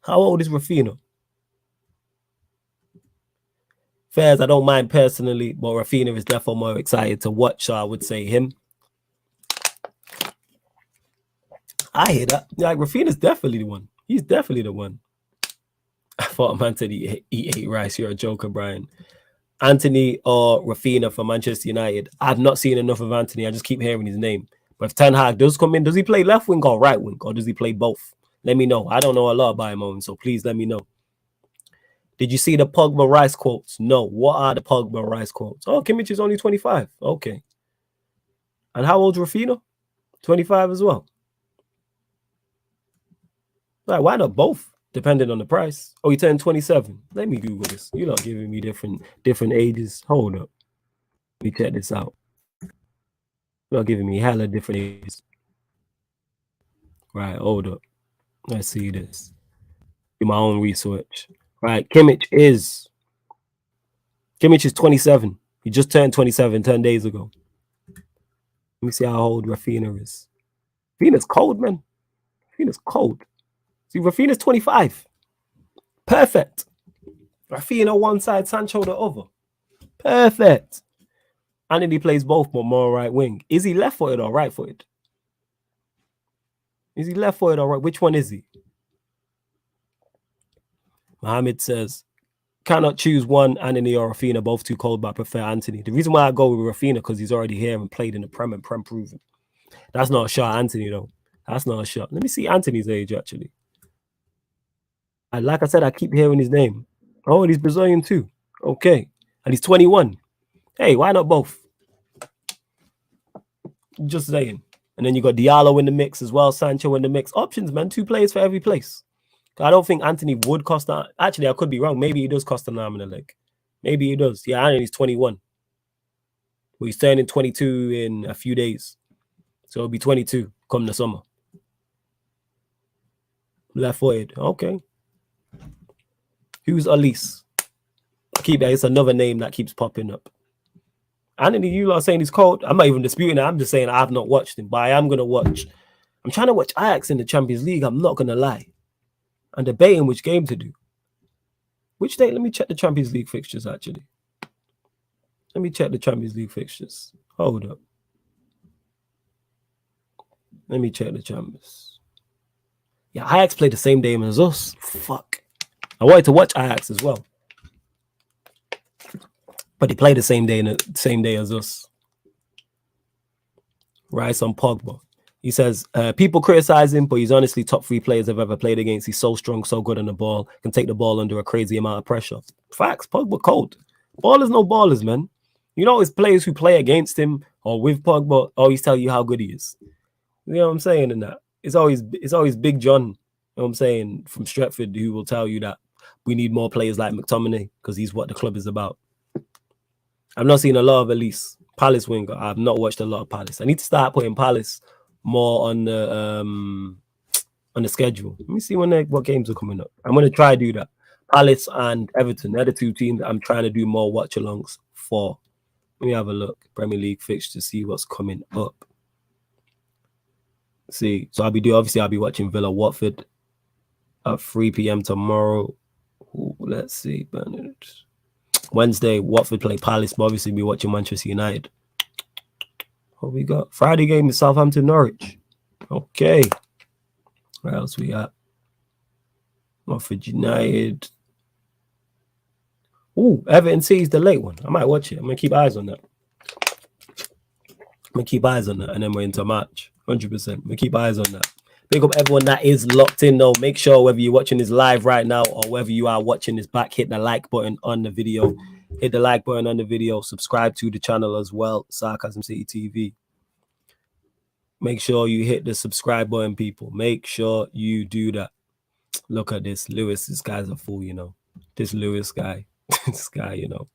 How old is Rafinha? Fairs, I don't mind personally, but Rafinha is definitely more excited to watch, so I would say him. I hear that. Like, Rafinha's definitely the one. He's definitely the one. I thought Anthony ate rice. You're a joker, Brian. Anthony or Rafinha for Manchester United. I've not seen enough of Anthony. I just keep hearing his name. But if Ten Hag does come in, does he play left wing or right wing? Or does he play both? Let me know. I don't know a lot about him, so please let me know. Did you see the Pogba Rice quotes? No. What are the Pogba Rice quotes? Oh, Kimmich is only 25. Okay. And how old's Rafinha? 25 as well. Like, why not both? Depending on the price. Oh, he turned 27. Let me Google this. You're not giving me different ages. Hold up. Let me check this out. You're not giving me hella different ages. Right, hold up. Let's see this. Do my own research. Right, Kimmich is 27. He just turned 27 10 days ago. Let me see how old Rafinha is. Rafinha's cold, man. Rafinha's cold. See, Rafinha's 25. Perfect. Rafinha one side, Sancho the other. Perfect. And then he plays both, but more right wing. Is he left-footed or right-footed? Is he left-footed or right? Which one is he? Mohammed says, cannot choose one, Anthony or Rafinha, both too cold, but I prefer Anthony. The reason why I go with Rafinha because he's already here and played in the Prem and Prem proven. That's not a shot, Anthony, though. That's not a shot. Let me see Anthony's age, actually. And like I said, I keep hearing his name. Oh, and he's Brazilian too. Okay. And he's 21. Hey, why not both? Just saying. And then you got Diallo in the mix as well, Sancho in the mix. Options, man. 2 players for every place. I don't think Anthony would cost that. Actually, I could be wrong. Maybe he does cost an arm and a leg. Maybe he does. Yeah, Anthony's 21. But he's turning 22 in a few days. So it'll be 22 come the summer. Left-footed. Okay. Who's Elise? Keep that. It's another name that keeps popping up. Anthony, you are saying he's cold. I'm not even disputing that. I'm just saying I've not watched him, but I am going to watch. I'm trying to watch Ajax in the Champions League. I'm not going to lie. I'm debating which game to do. Which day? Let me check the Champions League fixtures, actually. Let me check the Champions League fixtures. Hold up. Let me check the Champions. Yeah, Ajax played the same day as us. Fuck. I wanted to watch Ajax as well. But they played the same day as us. Rice on Pogba. He says, people criticize him, but he's honestly top 3 players I've ever played against. He's so strong, so good on the ball, can take the ball under a crazy amount of pressure. Facts, Pogba cold. Ballers, no ballers, man. You know, it's players who play against him or with Pogba always tell you how good he is. You know what I'm saying in that? It's always Big John, you know what I'm saying, from Stretford, who will tell you that we need more players like McTominay because he's what the club is about. I've not seen a lot of Elise. Palace winger. I've not watched a lot of Palace. I need to start putting Palace more on the schedule. Let me see what games are coming up. I'm going to try to do that. Palace and Everton. They're the 2 teams I'm trying to do more watch-alongs for. Let me have a look. Premier League fixture to see what's coming up. See, so I'll be watching Villa Watford at 3 p.m. tomorrow. Ooh, let's see, Bernard. Wednesday, Watford play Palace, but obviously be watching Manchester United. What we got? Friday game is Southampton Norwich. Okay. Where else we at? Watford United. Ooh, Everton sees the late one. I might watch it. I'm gonna keep eyes on that. And then we're into March. 100%. I'm gonna keep eyes on that. Big up everyone that is locked in though. Make sure whether you're watching this live right now or whether you are watching this back, hit the like button on the video. Hit the like button on the video. Subscribe to the channel as well, Sarcasm City TV. Make sure you hit the subscribe button, people. Make sure you do that. Look at this. Lewis, this guy's a fool, you know. This Lewis guy. This guy, you know.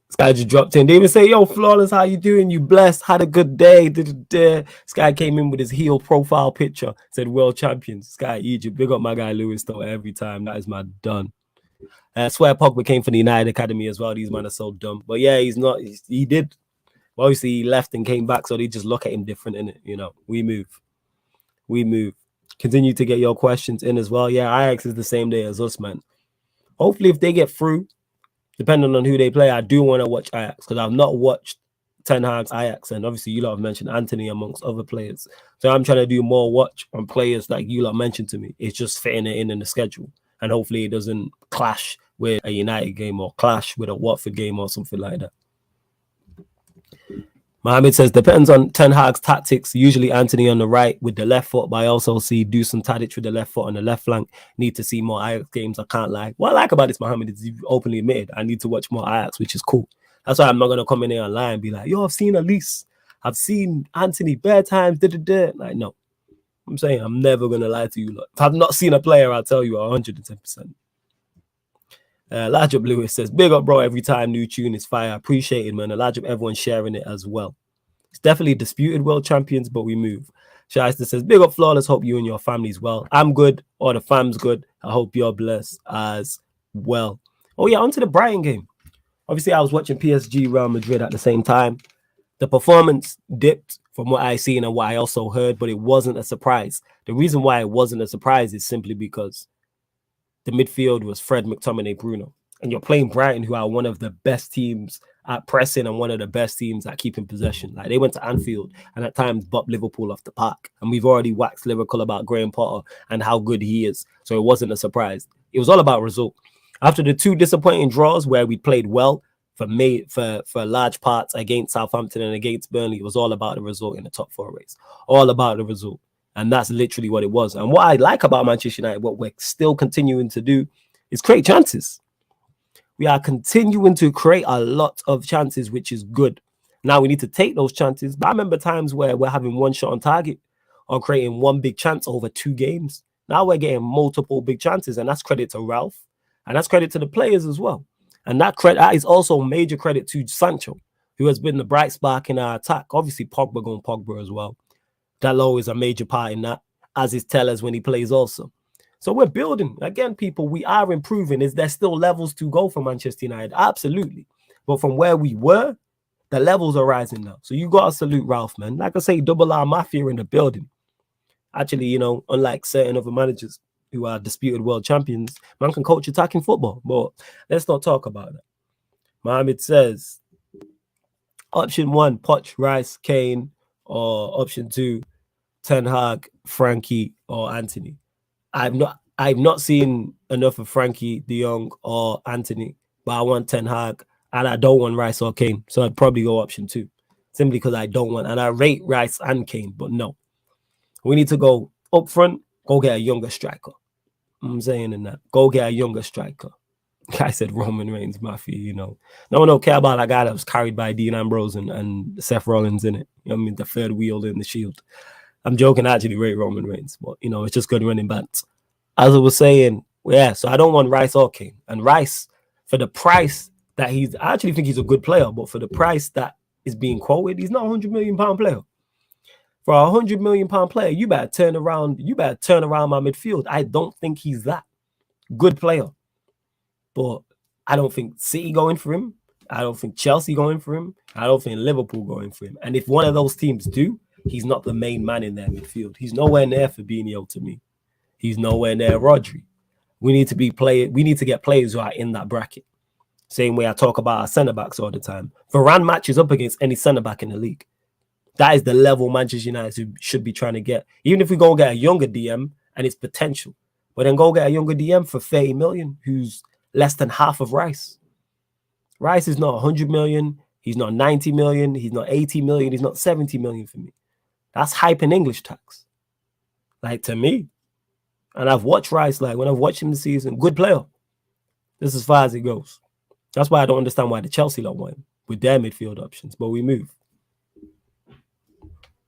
This guy just dropped in. They even say, yo, Flawless, how you doing? You blessed? Had a good day? This guy came in with his heel profile picture. Said, world champions. This guy, Egypt. Big up my guy, Lewis, though, every time. That is my done. I swear Pogba came from the United Academy as well. These men are so dumb. But yeah, he's not. He did. Obviously, he left and came back, so they just look at him different, innit? You know, we move. Continue to get your questions in as well. Yeah, Ajax is the same day as us, man. Hopefully, if they get through, depending on who they play, I do want to watch Ajax because I've not watched Ten Hag's Ajax, and obviously you lot have mentioned Anthony amongst other players. So I'm trying to do more watch on players like you lot mentioned to me. It's just fitting it in the schedule, and hopefully it doesn't clash with a United game or clash with a Watford game or something like that. Mohammed says, depends on Ten Hag's tactics. Usually Anthony on the right with the left foot, but I also see Dusan Tadic with the left foot on the left flank. Need to see more Ajax games. I can't lie. What I like about this, Mohammed, is you've openly admitted I need to watch more Ajax, which is cool. That's why I'm not going to come in here online and be like, yo, I've seen Elise. I've seen Anthony bare times. Like, no. I'm saying I'm never going to lie to you. Look, if I've not seen a player, I'll tell you 110%. Large Up Lewis says, big up, bro. Every time new tune is fire. Appreciate it, man. A large up everyone sharing it as well. It's definitely disputed world champions, but we move. Shiesta says, big up Flawless. Hope you and your family's well. I'm good. Or the fam's good. I hope you're blessed as well. Oh, yeah, on to the Brighton game. Obviously, I was watching PSG Real Madrid at the same time. The performance dipped from what I seen and what I also heard, but it wasn't a surprise. The reason why it wasn't a surprise is simply because the midfield was Fred, McTominay, Bruno. And you're playing Brighton, who are one of the best teams at pressing and one of the best teams at keeping possession. Like, they went to Anfield and at times bopped Liverpool off the park. And we've already waxed lyrical about Graham Potter and how good he is. So it wasn't a surprise. It was all about result. After the two disappointing draws where we played well for large parts against Southampton and against Burnley, it was all about the result in the top 4 race. All about the result. And that's literally what it was. And what I like about Manchester United, what we're still continuing to do, is create chances. We are continuing to create a lot of chances, which is good. Now we need to take those chances. But I remember times where we're having one shot on target or creating one big chance over 2 games. Now we're getting multiple big chances, and that's credit to Ralph. And that's credit to the players as well. And that is also major credit to Sancho, who has been the bright spark in our attack. Obviously, Pogba going Pogba as well. Dalot is a major part in that, as is Tellers when he plays also. So we're building. Again, people, we are improving. Is there still levels to go for Manchester United? Absolutely. But from where we were, the levels are rising now. So you got to salute Ralph, man. Like I say, double R Mafia in the building. Actually, you know, unlike certain other managers who are disputed world champions, man can coach attacking football. But let's not talk about that. Mohammed says, option 1, Poch, Rice, Kane, or option 2, Ten Hag, Frankie, or Anthony. I've not seen enough of Frankie, De Jong, or Anthony, but I want Ten Hag, and I don't want Rice or Kane. So I'd probably go option 2, simply because I don't want, and I rate Rice and Kane, but no. We need to go up front, go get a younger striker. I'm saying in that. Go get a younger striker. Guy said Roman Reigns, Mafia, you know. No one don't care about that guy that was carried by Dean Ambrose and Seth Rollins in it. You know what I mean? The third wheel in the Shield. I'm joking, I actually rate Roman Reigns, but, you know, it's just good running backs. As I was saying, yeah, so I don't want Rice or Kane. And Rice, for the price that I actually think he's a good player, but for the price that is being quoted, he's not a £100 million player. For a £100 million player, you better turn around my midfield. I don't think he's that good player. But I don't think City going for him. I don't think Chelsea going for him. I don't think Liverpool going for him. And if one of those teams do, he's not the main man in their midfield. He's nowhere near Fabinho to me. He's nowhere near Rodri. We need to get players who are in that bracket. Same way I talk about our centre-backs all the time. Varane matches up against any centre-back in the league. That is the level Manchester United should be trying to get. Even if we go get a younger DM and it's potential, but then go get a younger DM for 30 million, who's less than half of Rice. Rice is not 100 million. He's not 90 million. He's not 80 million. He's not 70 million for me. That's hype in English tax. Like, to me. And I've watched Rice, like, when I've watched him this season, good player. This is as far as it goes. That's why I don't understand why the Chelsea lot want him with their midfield options. But we move.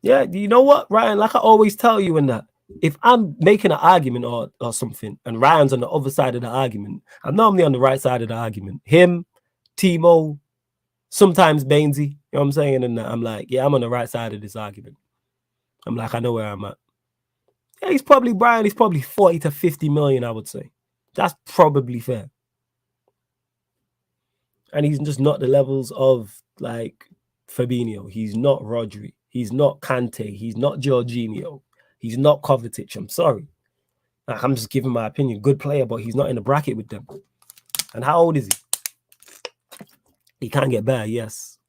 Yeah, you know what, Ryan? Like I always tell you in that, if I'm making an argument or something and Ryan's on the other side of the argument, I'm normally on the right side of the argument. Him, Timo, sometimes Bainesy, you know what I'm saying? And I'm like, yeah, I'm on the right side of this argument. I'm like, I know where I'm at. Yeah, he's probably 40 to 50 million, I would say. That's probably fair. And he's just not the levels of, like, Fabinho. He's not Rodri. He's not Kante. He's not Jorginho. He's not Kovacic. I'm sorry. Like, I'm just giving my opinion. Good player, but he's not in the bracket with them. And how old is he? He can't get better, yes.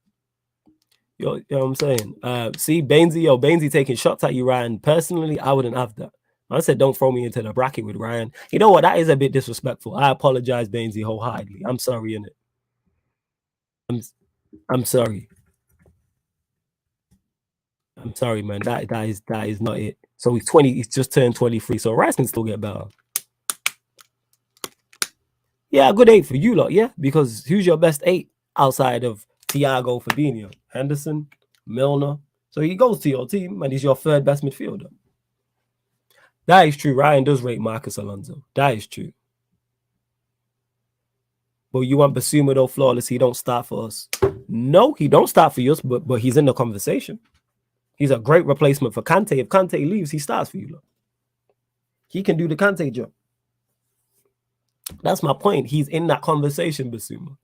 You know what I'm saying? See, Bainesy taking shots at you, Ryan. Personally, I wouldn't have that. I said, don't throw me into the bracket with Ryan. You know what? That is a bit disrespectful. I apologize, Bainesy, wholeheartedly. I'm sorry, innit? I'm sorry. I'm sorry, man. That is not it. So he's 20. He's just turned 23. So Rice can still get better. Yeah, a good 8 for you lot. Yeah, because who's your best 8 outside of Thiago, Fabinho, Henderson, Milner? So he goes to your team and he's your third best midfielder. That is true. Ryan does rate Marcus Alonso. That is true. But you want Basuma though flawless? He don't start for us. No, he don't start for us, but he's in the conversation. He's a great replacement for Kante. If Kante leaves, he starts for you. Look. He can do the Kante job. That's my point. He's in that conversation, Basuma.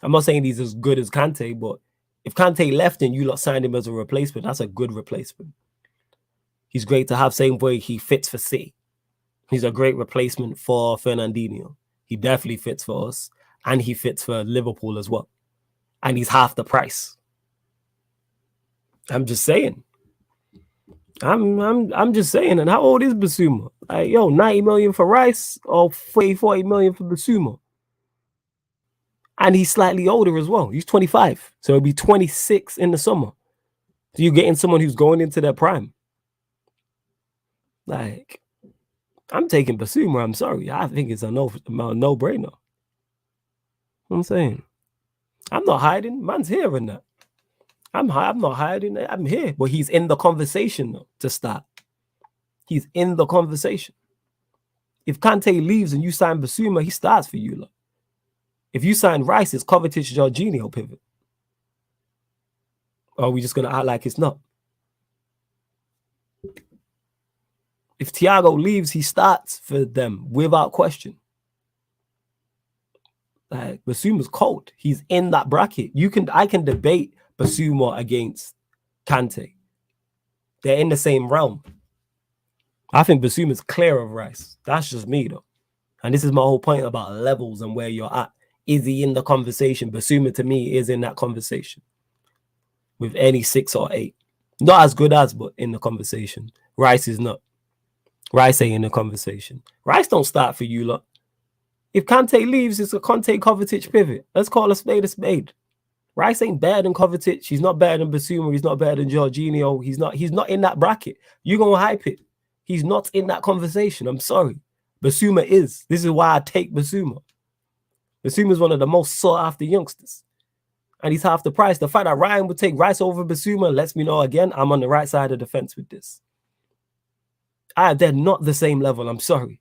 I'm not saying he's as good as Kante, but if Kante left and you lot signed him as a replacement, that's a good replacement. He's great to have, same way he fits for City. He's a great replacement for Fernandinho. He definitely fits for us, and he fits for Liverpool as well. And he's half the price. I'm just saying. I'm just saying. And how old is Basuma? Like, yo, 90 million for Rice or 40 million for Basuma? And he's slightly older as well. He's 25. So it'll be 26 in the summer. So you're getting someone who's going into their prime. Like, I'm taking Basuma. I'm sorry. I think it's a no-brainer. I'm saying. I'm not hiding. Man's here in that. I'm not hiding. I'm here. But he's in the conversation though, to start. He's in the conversation. If Kante leaves and you sign Basuma, he starts for you. Look. If you sign Rice, it's Kovacic, Jorginho pivot. Or are we just going to act like it's not? If Thiago leaves, he starts for them without question. Like, Basuma's cold. He's in that bracket. I can debate Basuma against Kante. They're in the same realm. I think Basuma's clear of Rice. That's just me, though. And this is my whole point about levels and where you're at. Is he in the conversation? Basuma, to me, is in that conversation. With any 6 or 8. Not as good as, but in the conversation. Rice is not. Rice ain't in the conversation. Rice don't start for you, lot. If Kante leaves, it's a Kante Kovacic pivot. Let's call a spade a spade. Rice ain't better than Kovacic. He's not better than Basuma. He's not better than Jorginho. He's not in that bracket. You're going to hype it. He's not in that conversation. I'm sorry. Basuma is. This is why I take Basuma. Basuma is one of the most sought after youngsters. And he's half the price. The fact that Ryan would take Rice over Basuma lets me know again, I'm on the right side of the fence with this. They're not the same level. I'm sorry.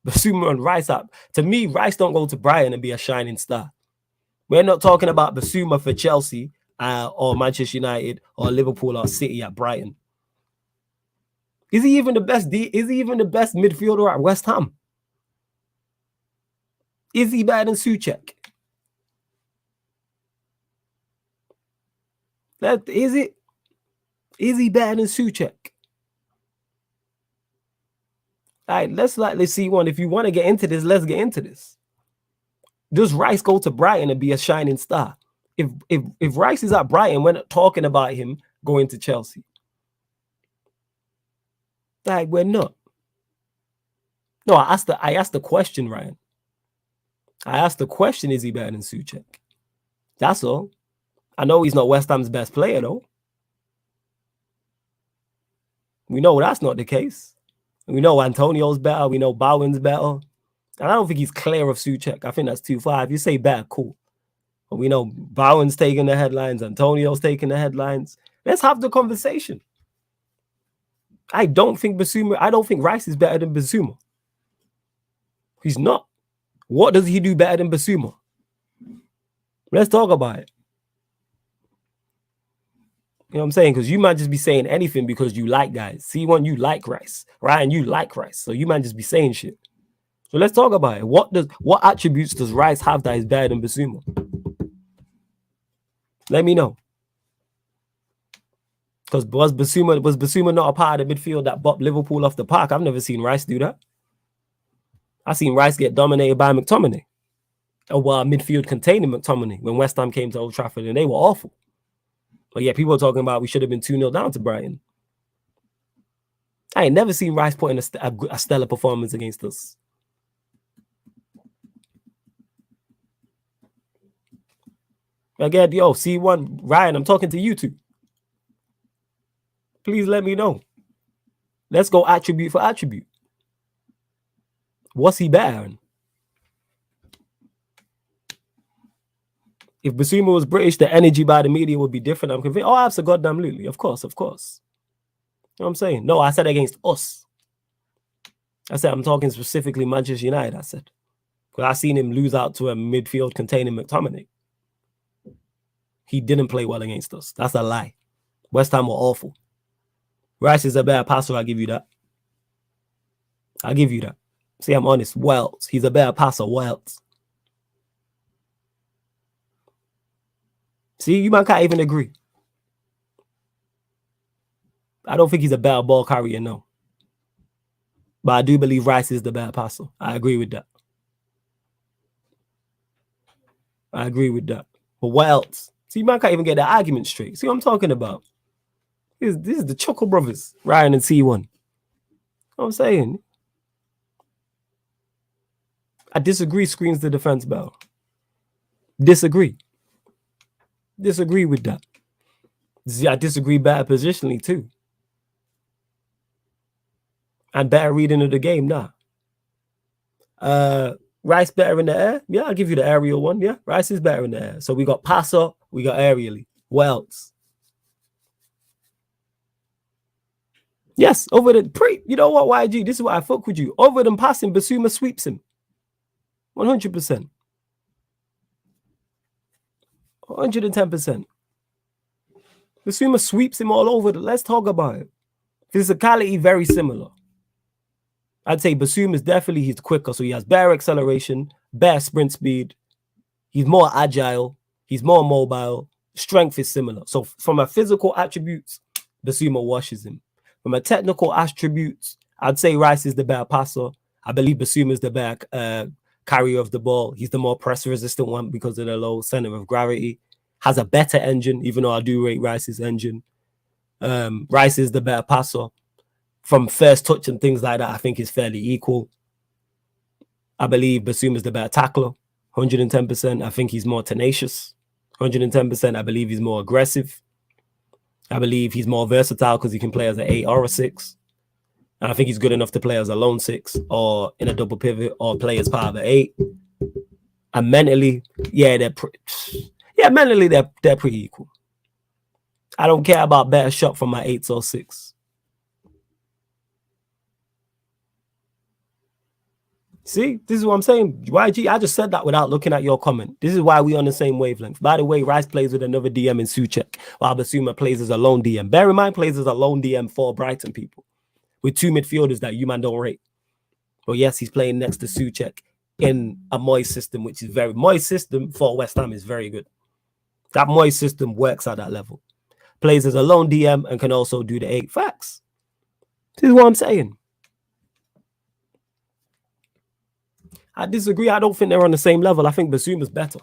Basuma and Rice up. To me, Rice don't go to Brighton and be a shining star. We're not talking about Basuma for Chelsea or Manchester United or Liverpool or City at Brighton. Is he even the best? Is he even the best midfielder at West Ham? Is he better than Souček? Is he better than Souček? All right, let's see one. If you want to get into this, let's get into this. Does Rice go to Brighton and be a shining star? If Rice is at Brighton, we're not talking about him going to Chelsea. Like, we're not. No, I asked the question, Ryan. I asked the question, is he better than Souček? That's all. I know he's not West Ham's best player, though. We know that's not the case. We know Antonio's better. We know Bowen's better. And I don't think he's clear of Souček. I think that's too far. If you say better, cool. But we know Bowen's taking the headlines. Antonio's taking the headlines. Let's have the conversation. I don't think Rice is better than Basuma. He's not. What does he do better than Basuma? Let's talk about it. You know what I'm saying? Because you might just be saying anything because you like guys. C1, you like Rice. Ryan, you like Rice. So you might just be saying shit. So let's talk about it. What attributes does Rice have that is better than Basuma? Let me know. Because was Basuma not a part of the midfield that bopped Liverpool off the park? I've never seen Rice do that. I've seen Rice get dominated by McTominay. Or midfield containing McTominay when West Ham came to Old Trafford and they were awful. But yeah, people are talking about we should have been 2-0 down to Brighton. I ain't never seen Rice put in a stellar performance against us. Again, yo, C1, Ryan, I'm talking to you two. Please let me know. Let's go attribute for attribute. What's he better than? If Basuma was British, the energy by the media would be different. I'm convinced. Oh, absolutely. Of course. You know what I'm saying? No, I said against us. I said I'm talking specifically Manchester United, I said. Because I seen him lose out to a midfield containing McTominay. He didn't play well against us. That's a lie. West Ham were awful. Rice is a better passer, I'll give you that. I'll give you that. See, I'm honest. Wells, he's a better passer. Wells. See, you man can't even agree. I don't think he's a better ball carrier, no. But I do believe Rice is the better passer. I agree with that. I agree with that. But what else? See, man can't even get the argument straight. See what I'm talking about? This is the Chuckle Brothers, Ryan and C1. You know what I'm saying? I disagree, screens the defense bell. Disagree. Disagree with that. See, I disagree better positionally too. And better reading of the game, nah. Rice better in the air? Yeah, I'll give you the aerial one. Yeah, Rice is better in the air. So we got passer, we got aerially. What else? Yes, over the you know what, YG? This is what I fuck with you. Over than passing, Basuma sweeps him. 100%. 110%. Basuma sweeps him all over. Let's talk about it. Physicality, very similar. I'd say Basuma is definitely, he's quicker. So he has better acceleration, better sprint speed. He's more agile. He's more mobile. Strength is similar. So from a physical attributes, Basuma washes him. From a technical attributes, I'd say Rice is the better passer. I believe Basuma is the better carrier of the ball. He's the more press resistant one because of the low center of gravity. Has a better engine, even though I do rate Rice's engine. Rice is the better passer. From first touch and things like that, I think is fairly equal. I believe Basuma is the better tackler, 110%. I think he's more tenacious, 110%. I believe he's more aggressive. I believe he's more versatile because he can play as an 8 or a 6. And I think he's good enough to play as a lone 6 or in a double pivot or play as part of an 8. And mentally, yeah, mentally they're pretty equal. I don't care about better shot from my 8s or 6. See, this is what I'm saying. YG, I just said that without looking at your comment. This is why we on the same wavelength. By the way, Rice plays with another DM in Souček, while Basuma plays as a lone DM. Bear in mind, plays as a lone DM for Brighton people, with 2 midfielders that you man don't rate. But yes, he's playing next to Souček in a Moyes system, which is very Moyes system for West Ham is very good. That Moyes system works at that level. Plays as a lone DM and can also do the 8. Facts. This is what I'm saying. I disagree. I don't think they're on the same level. I think Basuma's better.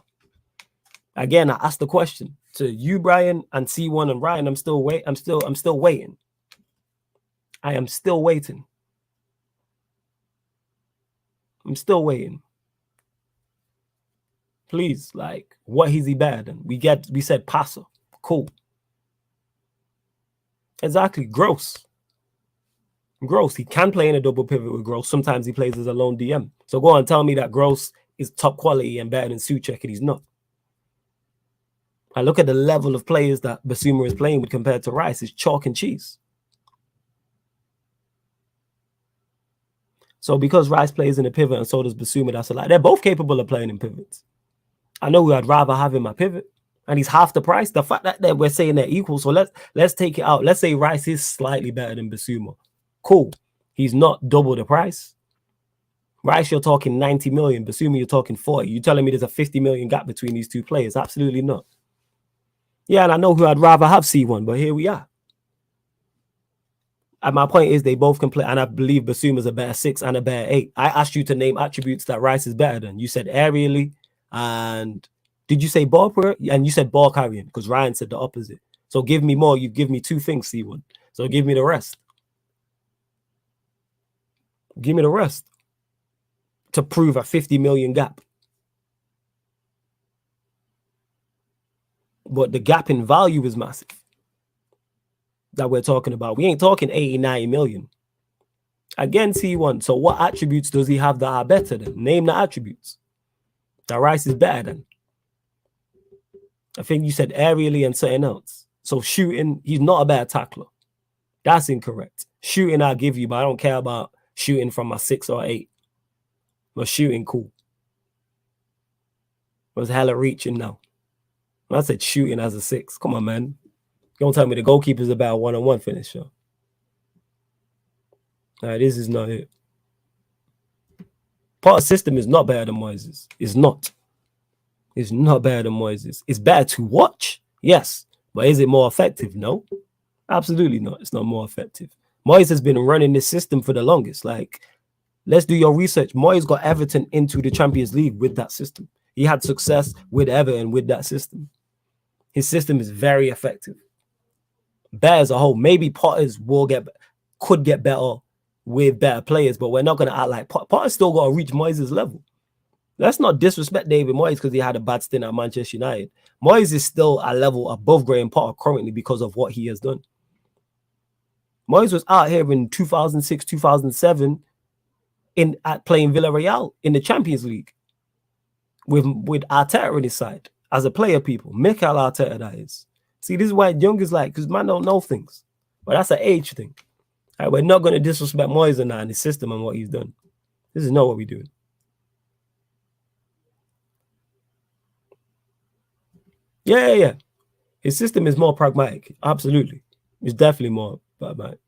Again, I asked the question to you, Brian, and C1 and Ryan. I'm still waiting. I am still waiting. I'm still waiting. Please, like, what is he better than? We said passer. Cool. Exactly. Gross. He can play in a double pivot with Gross. Sometimes he plays as a lone DM. So go on, tell me that Gross is top quality and better than Souček, and he's not. I look at the level of players that Basuma is playing with compared to Rice. It's chalk and cheese. So because Rice plays in a pivot and so does Basuma, that's a lie. They're both capable of playing in pivots. I know who I'd rather have in my pivot, and he's half the price. The fact that we're saying they're equal, so let's take it out. Let's say Rice is slightly better than Basuma. Cool. He's not double the price. Rice, you're talking 90 million. Basuma, you're talking 40. You telling me there's a 50 million gap between these two players? Absolutely not. Yeah, and I know who I'd rather have C1, but here we are. And my point is they both can play, and I believe Basuma's a better 6 and a better 8. I asked you to name attributes that Rice is better than. You said aerially, and did you say ball per? And you said ball carrying, because Ryan said the opposite. So give me more. You give me 2 things, C1. So give me the rest. Give me the rest to prove a 50 million gap. But the gap in value is massive that we're talking about. We ain't talking 80, 90 million. Again, C1. So what attributes does he have that are better than? Name the attributes that Rice is better than. I think you said aerially and something else. So shooting, he's not a better tackler. That's incorrect. Shooting, I'll give you, but I don't care about shooting from my 6 or 8. But shooting, cool. Was hella reaching now. I said shooting as a 6. Come on, man. Don't tell me the goalkeeper's a better one-on-one finisher. This is not it. Potter's system is not better than Moyes'. It's not. It's not better than Moyes'. It's better to watch, yes. But is it more effective? No. Absolutely not. It's not more effective. Moyes has been running this system for the longest. Like, let's do your research. Moyes got Everton into the Champions League with that system. He had success with Everton with that system. His system is very effective. Better as a whole. Maybe Potter's could get better with better players, but we're not going to act like Potter's still got to reach Moyes' level. Let's not disrespect David Moyes because he had a bad stint at Manchester United. Moyes is still a level above Graham Potter currently because of what he has done. Moyes was out here in 2006, 2007 playing Villarreal in the Champions League with Arteta on his side as a player, people. Mikel Arteta, that is. See, this is why young is like, because man don't know things. But that's an age thing. All right, we're not going to disrespect Moyes and that and his system and what he's done. This is not what we're doing. Yeah. His system is more pragmatic. Absolutely. It's definitely more pragmatic.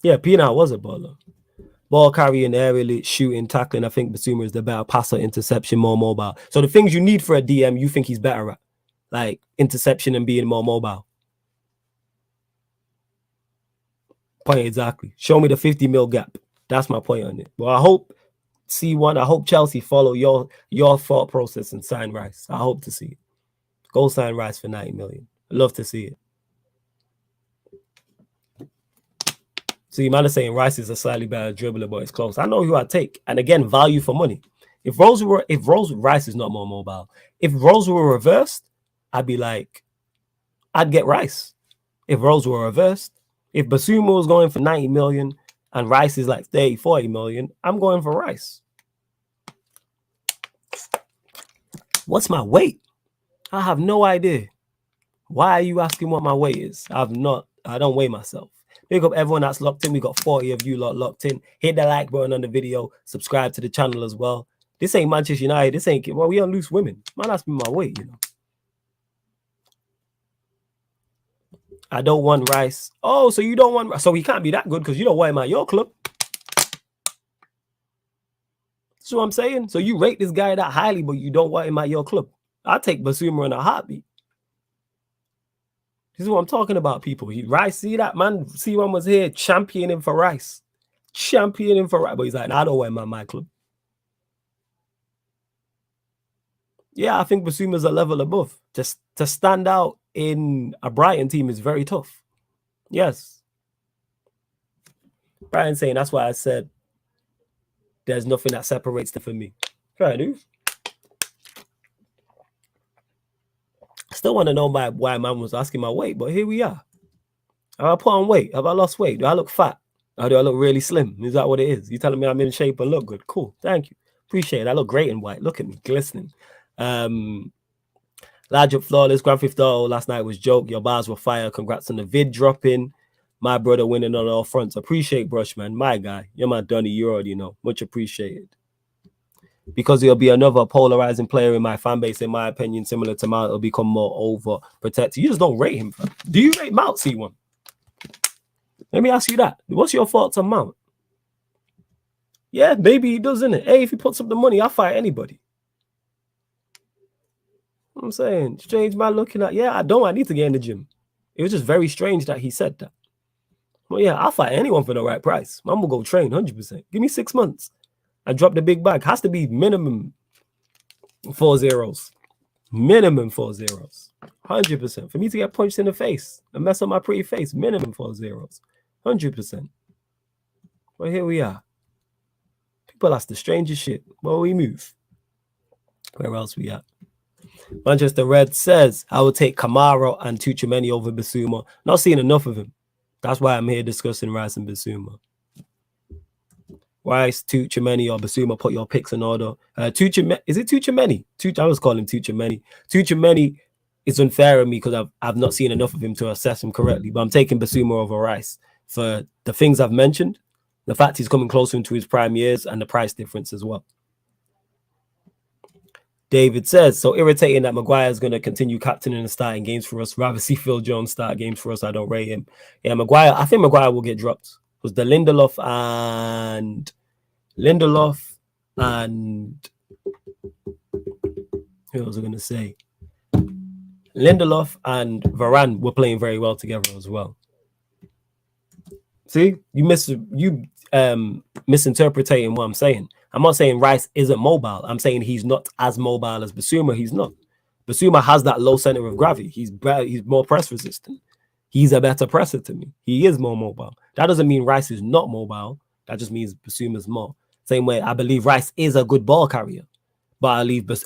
Yeah, Pienaar was a baller. Ball carrying, aerially, shooting, tackling. I think Basuma is the better passer, interception, more mobile. So the things you need for a DM, you think he's better at. Like interception and being more mobile. Point exactly. Show me the 50 mil gap. That's my point on it. Well, I hope C1, I hope Chelsea follow your thought process and sign Rice. I hope to see it. Go sign Rice for 90 million. I'd love to see it. So you might have saying Rice is a slightly better dribbler, but it's close. I know who I'd take. And again, value for money. If Rice is not more mobile. If roles were reversed, I'd be like, I'd get Rice. If roles were reversed, if Basuma was going for 90 million and Rice is like 30, 40 million, I'm going for Rice. What's my weight? I have no idea. Why are you asking what my weight is? I don't weigh myself. Pick up everyone that's locked in. We got 40 of you lot locked in. Hit the like button on the video. Subscribe to the channel as well. This ain't Manchester United. This ain't, well, we on loose women. Man, that's my weight, you know. I don't want Rice. Oh, so you don't want, so he can't be that good because you don't want him at your club. That's what I'm saying. So you rate this guy that highly, but you don't want him at your club. I'll take Basuma in a heartbeat. This is what I'm talking about, people. Rice, see that, man? C1 was here championing for Rice. Championing for Rice. But he's like, nah, I don't want him at my club. Yeah, I think Basuma's a level above. Just to stand out in a Brighton team is very tough. Yes. Brian saying that's why I said there's nothing that separates them from me. Fair enough. Still want to know why man was asking my weight, but here we are. Have I put on weight? Have I lost weight? Do I look fat? Or do I look really slim? Is that what it is? You telling me I'm in shape and look good? Cool. Thank you. Appreciate it. I look great in white. Look at me, glistening. Large up flawless. Grand Theft Auto last night was joke. Your bars were fire. Congrats on the vid dropping. My brother winning on all fronts. Appreciate Brush, man. My guy. You're my Donny. You already know. Much appreciated. Because he'll be another polarizing player in my fan base, in my opinion, similar to Mount, it'll become more overprotected. You just don't rate him, fam. Do you rate Mount, C1? Let me ask you that. What's your thoughts on Mount? Yeah, maybe he does, innit? Hey, if he puts up the money, I'll fight anybody. I'm saying, strange man looking at, yeah, I need to get in the gym. It was just very strange that he said that. Well, yeah, I'll fight anyone for the right price. Man will go train 100%. Give me 6 months. I drop the big bag. Has to be minimum 4 zeros. Minimum 4 zeros. 100%. For me to get punched in the face and mess up my pretty face, minimum 4 zeros. 100%. Well, here we are. People ask the strangest shit. Well, we move. Where else we at? Manchester Red says, I will take Kamara and Tuchemeni over Basuma. Not seeing enough of him. That's why I'm here discussing Rice and Basuma. Rice, Tuchemeni, or Basuma, put your picks in order. Is it Tuchemeni? I was calling him Tuchemeni. Tuchemeni is unfair on me because I've not seen enough of him to assess him correctly. But I'm taking Basuma over Rice for the things I've mentioned, the fact he's coming closer into his prime years, and the price difference as well. David says, so irritating that Maguire is going to continue captaining and starting games for us. Rather see Phil Jones start games for us. I don't rate him. Yeah, Maguire, I think Maguire will get dropped. Because the Lindelof and who was I going to say? Lindelof and Varane were playing very well together as well. See, you misinterpreting what I'm saying. I'm not saying Rice isn't mobile. I'm saying he's not as mobile as Basuma. He's not. Basuma has that low center of gravity. He's more press resistant. He's a better presser to me. He is more mobile. That doesn't mean Rice is not mobile. That just means Basuma's more. Same way, I believe Rice is a good ball carrier, but I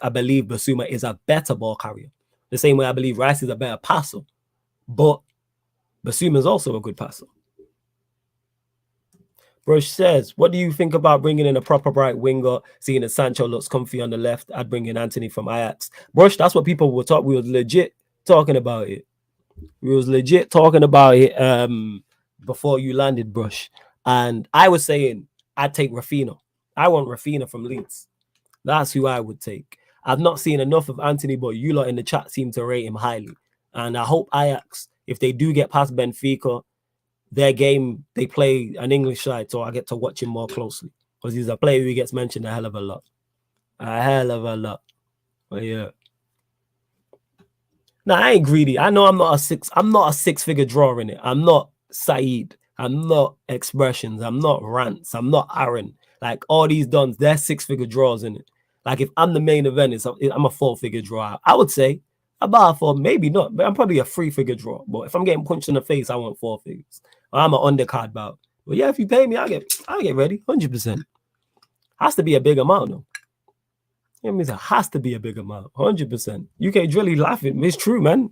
believe Basuma is a better ball carrier. The same way I believe Rice is a better passer, but Basuma is also a good passer. Brush says, what do you think about bringing in a proper right winger, seeing that Sancho looks comfy on the left? I'd bring in Anthony from Ajax. Brush, that's what people were talking. We were legit talking about it. Before you landed, Brush. And I was saying, I'd take Rafinha. I want Rafinha from Leeds. That's who I would take. I've not seen enough of Anthony, but you lot in the chat seem to rate him highly. And I hope Ajax, if they do get past Benfica, their game, they play an English side, so I get to watch him more closely. Because he's a player who gets mentioned a hell of a lot. But yeah. No, I ain't greedy. I know I'm not a six-figure drawer in it. I'm not Saeed. I'm not Expressions. I'm not Rants. I'm not Aaron. Like all these dons, they're six-figure draws in it. Like if I'm the main event, I'm a four-figure draw. I would say about four, maybe not, but I'm probably a three-figure draw. But if I'm getting punched in the face, I want four figures. Or I'm an undercard bout. But yeah, if you pay me, I'll get ready. 100%. Has to be a big amount though. It means it has to be a big amount. 100%. UK Drilly laughing. It's true, man.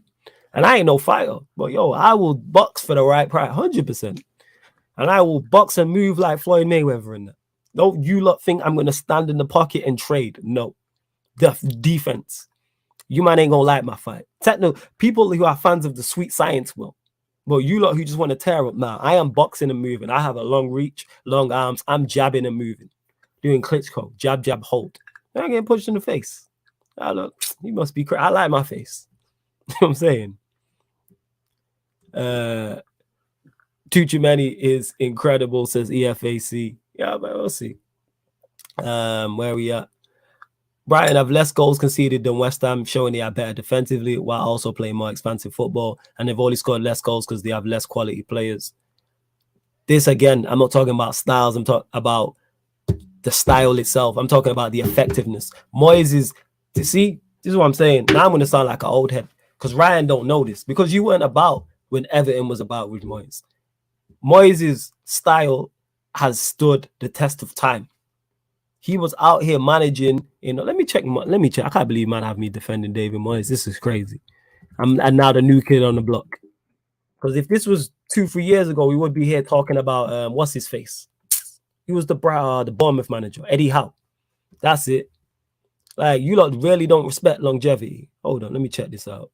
And I ain't no fighter. But yo, I will box for the right price. 100%. And I will box and move like Floyd Mayweather in that. Don't you lot think I'm going to stand in the pocket and trade? No. Defense. You man ain't going to like my fight. People who are fans of the sweet science will. But you lot who just want to tear up now. I am boxing and moving. I have a long reach, long arms. I'm jabbing and moving. Doing Klitschko. Jab, jab, hold. I'm getting punched in the face. Oh, look, you must be crazy. I like my face. You know what I'm saying? Tuchumani is incredible, says EFAC. Yeah, but we'll see. Where we at? Brighton have less goals conceded than West Ham, showing they are better defensively while also playing more expansive football. And they've only scored less goals because they have less quality players. This, again, I'm not talking about styles. I'm talking about the style itself. I'm talking about the effectiveness. Moyes is, you see, this is what I'm saying. Now I'm going to sound like an old head because Ryan don't know this because you weren't about when Everton was about with Moyes. Moyes' style has stood the test of time. He was out here managing, let me check. I can't believe man have me defending David Moyes. This is crazy. And now the new kid on the block. Because if this was 2-3 years ago, we would be here talking about what's his face. He was the Bournemouth manager, Eddie Howe. That's it. Like, you lot really don't respect longevity. Hold on, let me check this out.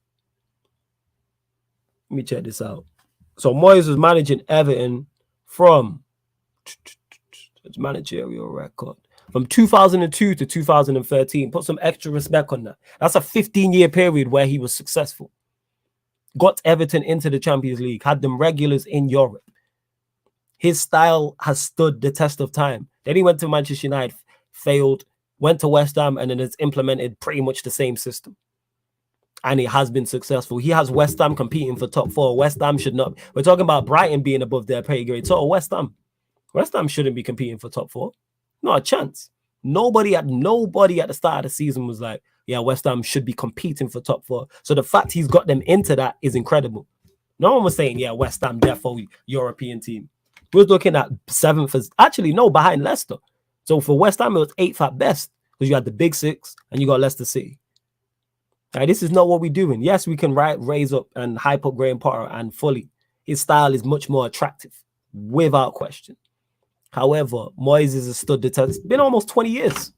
So Moyes was managing Everton from managerial record from 2002 to 2013. Put some extra respect on that. That's a 15-year period where he was successful. Got Everton into the Champions League, had them regulars in Europe. His style has stood the test of time. Then he went to Manchester United, failed, went to West Ham, and then has implemented pretty much the same system. And it has been successful. He has West Ham competing for top 4. West Ham should not. We're talking about Brighton being above their pay grade. So West Ham shouldn't be competing for top 4. Not a chance. Nobody at the start of the season was like, yeah, West Ham should be competing for top 4. So the fact he's got them into that is incredible. No one was saying, yeah, West Ham, therefore European team. We was looking at 7th as, actually, no, behind Leicester. So for West Ham, it was 8th at best because you had the Big Six and you got Leicester City. Right, this is not what we're doing. Yes, we can raise up and hype up Graham Potter and fully. His style is much more attractive, without question. However, Moyes has stood the test. It's been almost 20 years.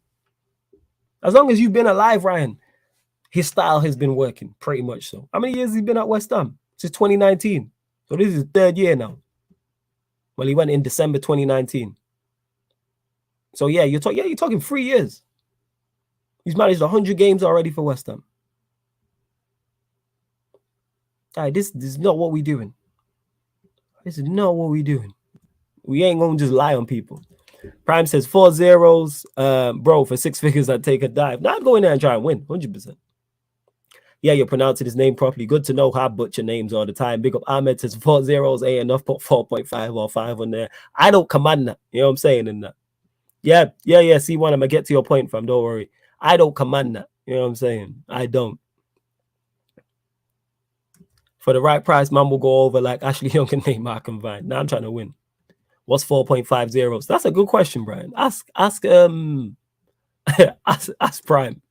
As long as you've been alive, Ryan, his style has been working, pretty much so. How many years has he been at West Ham? Since 2019. So this is his 3rd year now. Well, he went in December 2019. So yeah, you're talking 3 years. He's managed 100 games already for West Ham. Right, this is not what we're doing. This is not what we're doing. We ain't gonna just lie on people. Prime says 4 zeros. Bro, for 6 figures, I'd take a dive. Now I'd go in there and try and win, 100%. Yeah, you're pronouncing his name properly. Good to know how I butcher names all the time. Big up Ahmed says 4 zeros ain't enough. Put 4.5 or 5 on there. I don't command that. You know what I'm saying? In that. Yeah. C1, I'm gonna get to your point, fam. Don't worry. I don't command that. You know what I'm saying? I don't. For the right price, man will go over like Ashley Young and Neymar combined. Now I'm trying to win. What's 4.5 zeros? That's a good question, Brian. Ask ask Prime.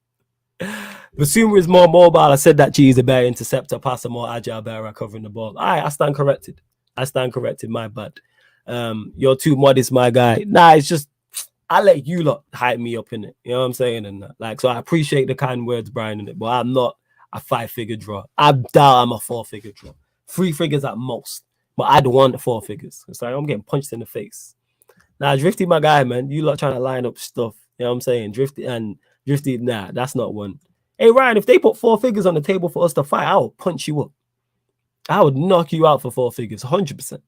Basuma is more mobile. I said that G is a better interceptor, passer, more agile, better at covering the ball. All right, I stand corrected. My bad. You're too modest, my guy. Nah, it's just I let you lot hype me up in it. You know what I'm saying? And that. Like, so I appreciate the kind words, Brian, in it, but I'm not a 5-figure draw. I doubt I'm a 4-figure draw. 3 figures at most. But I don't want the 4 figures. It's like I'm getting punched in the face. Now, Drifty, my guy, man, you lot trying to line up stuff. You know what I'm saying? Drifty, nah, that's not one. Hey, Ryan, if they put 4 figures on the table for us to fight, I would punch you up. I would knock you out for 4 figures, 100%.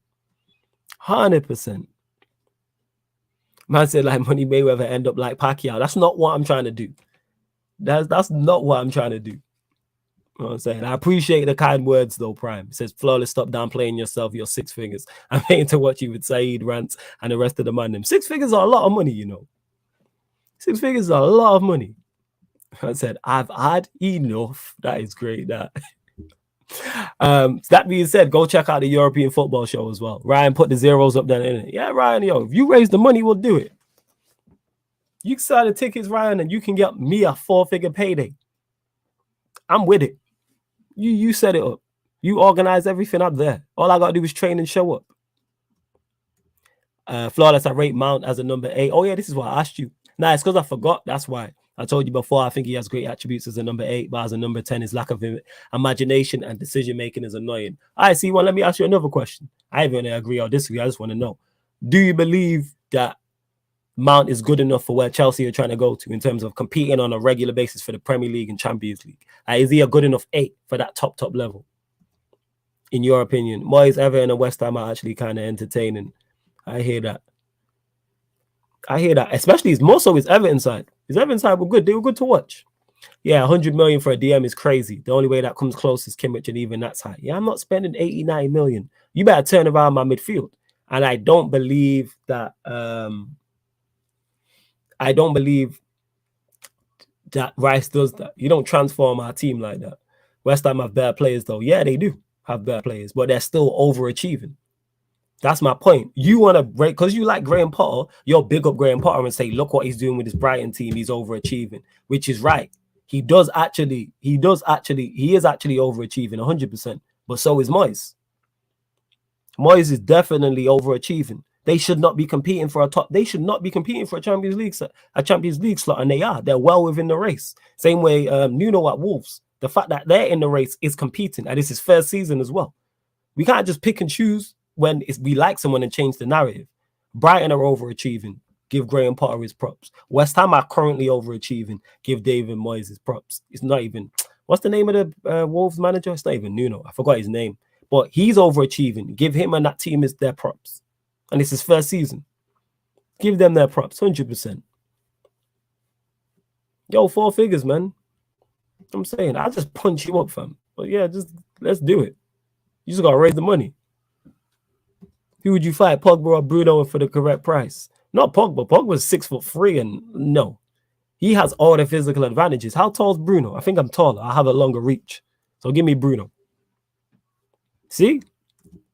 100%. Man said, like, Money Mayweather end up like Pacquiao. That's not what I'm trying to do. That's not what I'm trying to do. You know what I'm saying? I appreciate the kind words, though, Prime. It says, Flawless, stop downplaying yourself, your 6 figures. I'm waiting to watch you with Saeed, Rants, and the rest of the ManDem. 6 figures are a lot of money, you know. 6 figures are a lot of money. I said, I've had enough. That is great, that. That being said, go check out the European football show as well. Ryan put the zeros up there in it. Yeah, Ryan, yo, if you raise the money, we'll do it. You can sell the tickets, Ryan, and you can get me a 4-figure payday. I'm with it. You set it up. You organize everything up there. All I gotta do is train and show up. Flawless, I rate Mount as a number 8. Oh yeah, this is what I asked you. Nah, it's because I forgot. That's why. I told you before, I think he has great attributes as a number 8, but as a number 10, his lack of imagination and decision-making is annoying. All right, C1, let me ask you another question. I ain't gonna agree or disagree. I just want to know. Do you believe that Mount is good enough for where Chelsea are trying to go to in terms of competing on a regular basis for the Premier League and Champions League? Is he a good enough 8 for that top level? In your opinion? Moyes, Everton, and West Ham are actually kind of entertaining. I hear that. Especially more so his Everton side. His Everton side were good. They were good to watch. Yeah, 100 million for a DM is crazy. The only way that comes close is Kimmich, and even that's high. Yeah, I'm not spending 89 million. You better turn around my midfield. And I don't believe that Rice does that. You don't transform our team like that. West Ham have better players, though. Yeah, they do have better players, but they're still overachieving. That's my point. You want to break because you like Graham Potter, you'll big up Graham Potter and say, look what he's doing with his Brighton team. He's overachieving, which is right. He is actually overachieving 100%. But so is Moyes. Moyes is definitely overachieving. They should not be competing for a Champions League slot, and they are. They're well within the race. Same way Nuno at Wolves. The fact that they're in the race is competing, and it's his first season as well. We can't just pick and choose when we like someone and change the narrative. Brighton are overachieving. Give Graham Potter his props. West Ham are currently overachieving. Give David Moyes his props. It's not even... What's the name of the Wolves manager? It's not even Nuno. I forgot his name. But he's overachieving. Give him and that team their props. And it's his first season. Give them their props. 100%. Yo, 4 figures, man. I'm saying, I'll just punch you up, fam. But yeah, just let's do it. You just got to raise the money. Who would you fight, Pogba or Bruno, for the correct price? Not Pogba. Pogba's 6'3", and no. He has all the physical advantages. How tall is Bruno? I think I'm taller. I have a longer reach. So give me Bruno. See?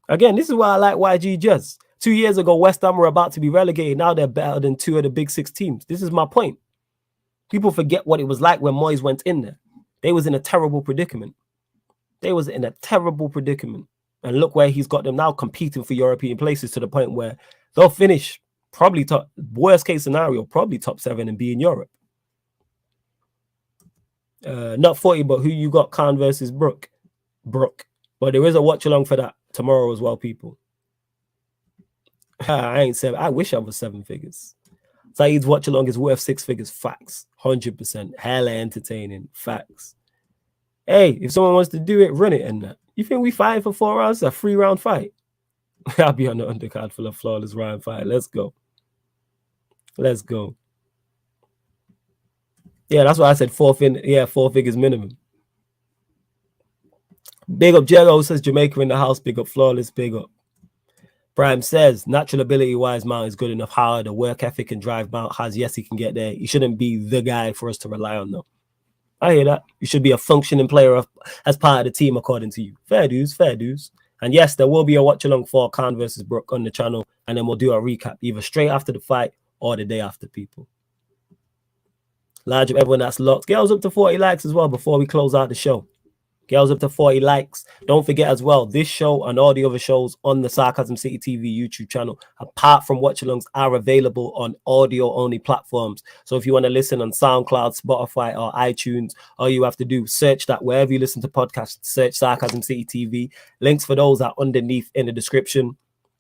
Again, this is why I like YG Jazz. 2 years ago, West Ham were about to be relegated. Now they're better than 2 of the big 6 teams. This is my point. People forget what it was like when Moyes went in there. They was in a terrible predicament. And look where he's got them now, competing for European places, to the point where they'll finish probably top, worst case scenario, probably top 7 and be in Europe. Not 40, but who you got? Khan versus Brook. But there is a watch along for that tomorrow as well, people. I ain't 7. I wish I was 7 figures. Saeed's watch along is worth 6 figures. Facts. 100%. Hella entertaining. Facts. Hey, if someone wants to do it, run it and that. You think we fight for 4 rounds? A 3-round fight? I'll be on the undercard for the flawless round fight. Let's go. Let's go. Yeah, that's why I said 4 figures minimum. Big up Jello says Jamaica in the house. Big up Flawless. Big up. Prime says natural ability wise Mount is good enough. How the work ethic and drive Mount has, yes, he can get there. He shouldn't be the guy for us to rely on though. I hear that. You should be a functioning player as part of the team according to you. Fair dues, fair dues. And yes, there will be a watch along for Khan versus Brook on the channel, and then we'll do a recap either straight after the fight or the day after, people. Large up everyone that's locked. Girls up to 40 likes as well before we close out the show. Girls up to 40 likes. Don't forget as well, this show and all the other shows on the Sarcasm City TV YouTube channel, apart from watch-alongs, are available on audio-only platforms. So if you want to listen on SoundCloud, Spotify, or iTunes, all you have to do, search that wherever you listen to podcasts, search Sarcasm City TV. Links for those are underneath in the description.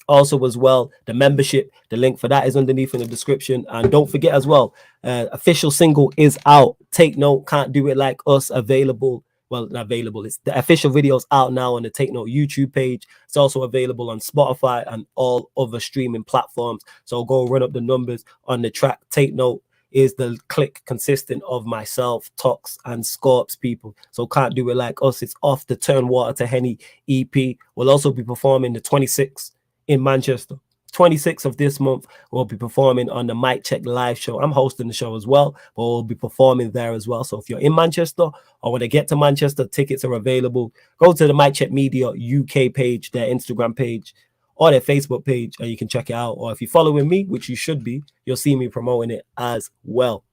Also as well, the membership, the link for that is underneath in the description. And don't forget as well, official single is out. Take Note, Can't Do It Like Us, available. Well, not available. It's the official videos out now on the Take Note YouTube page. It's also available on Spotify and all other streaming platforms. So go run up the numbers on the track. Take Note is the click consistent of myself, Tox, and Scorps, people. So Can't Do It Like Us. It's off the Turn Water to Henny EP. We'll also be performing the 26th in Manchester. 26th of this month, we'll be performing on the Mic Check live show. I'm hosting the show as well, but we'll be performing there as well. So if you're in Manchester or when they get to Manchester, tickets are available. Go to the Mic Check Media UK page, their Instagram page, or their Facebook page, and you can check it out. Or if you're following me, which you should be, you'll see me promoting it as well.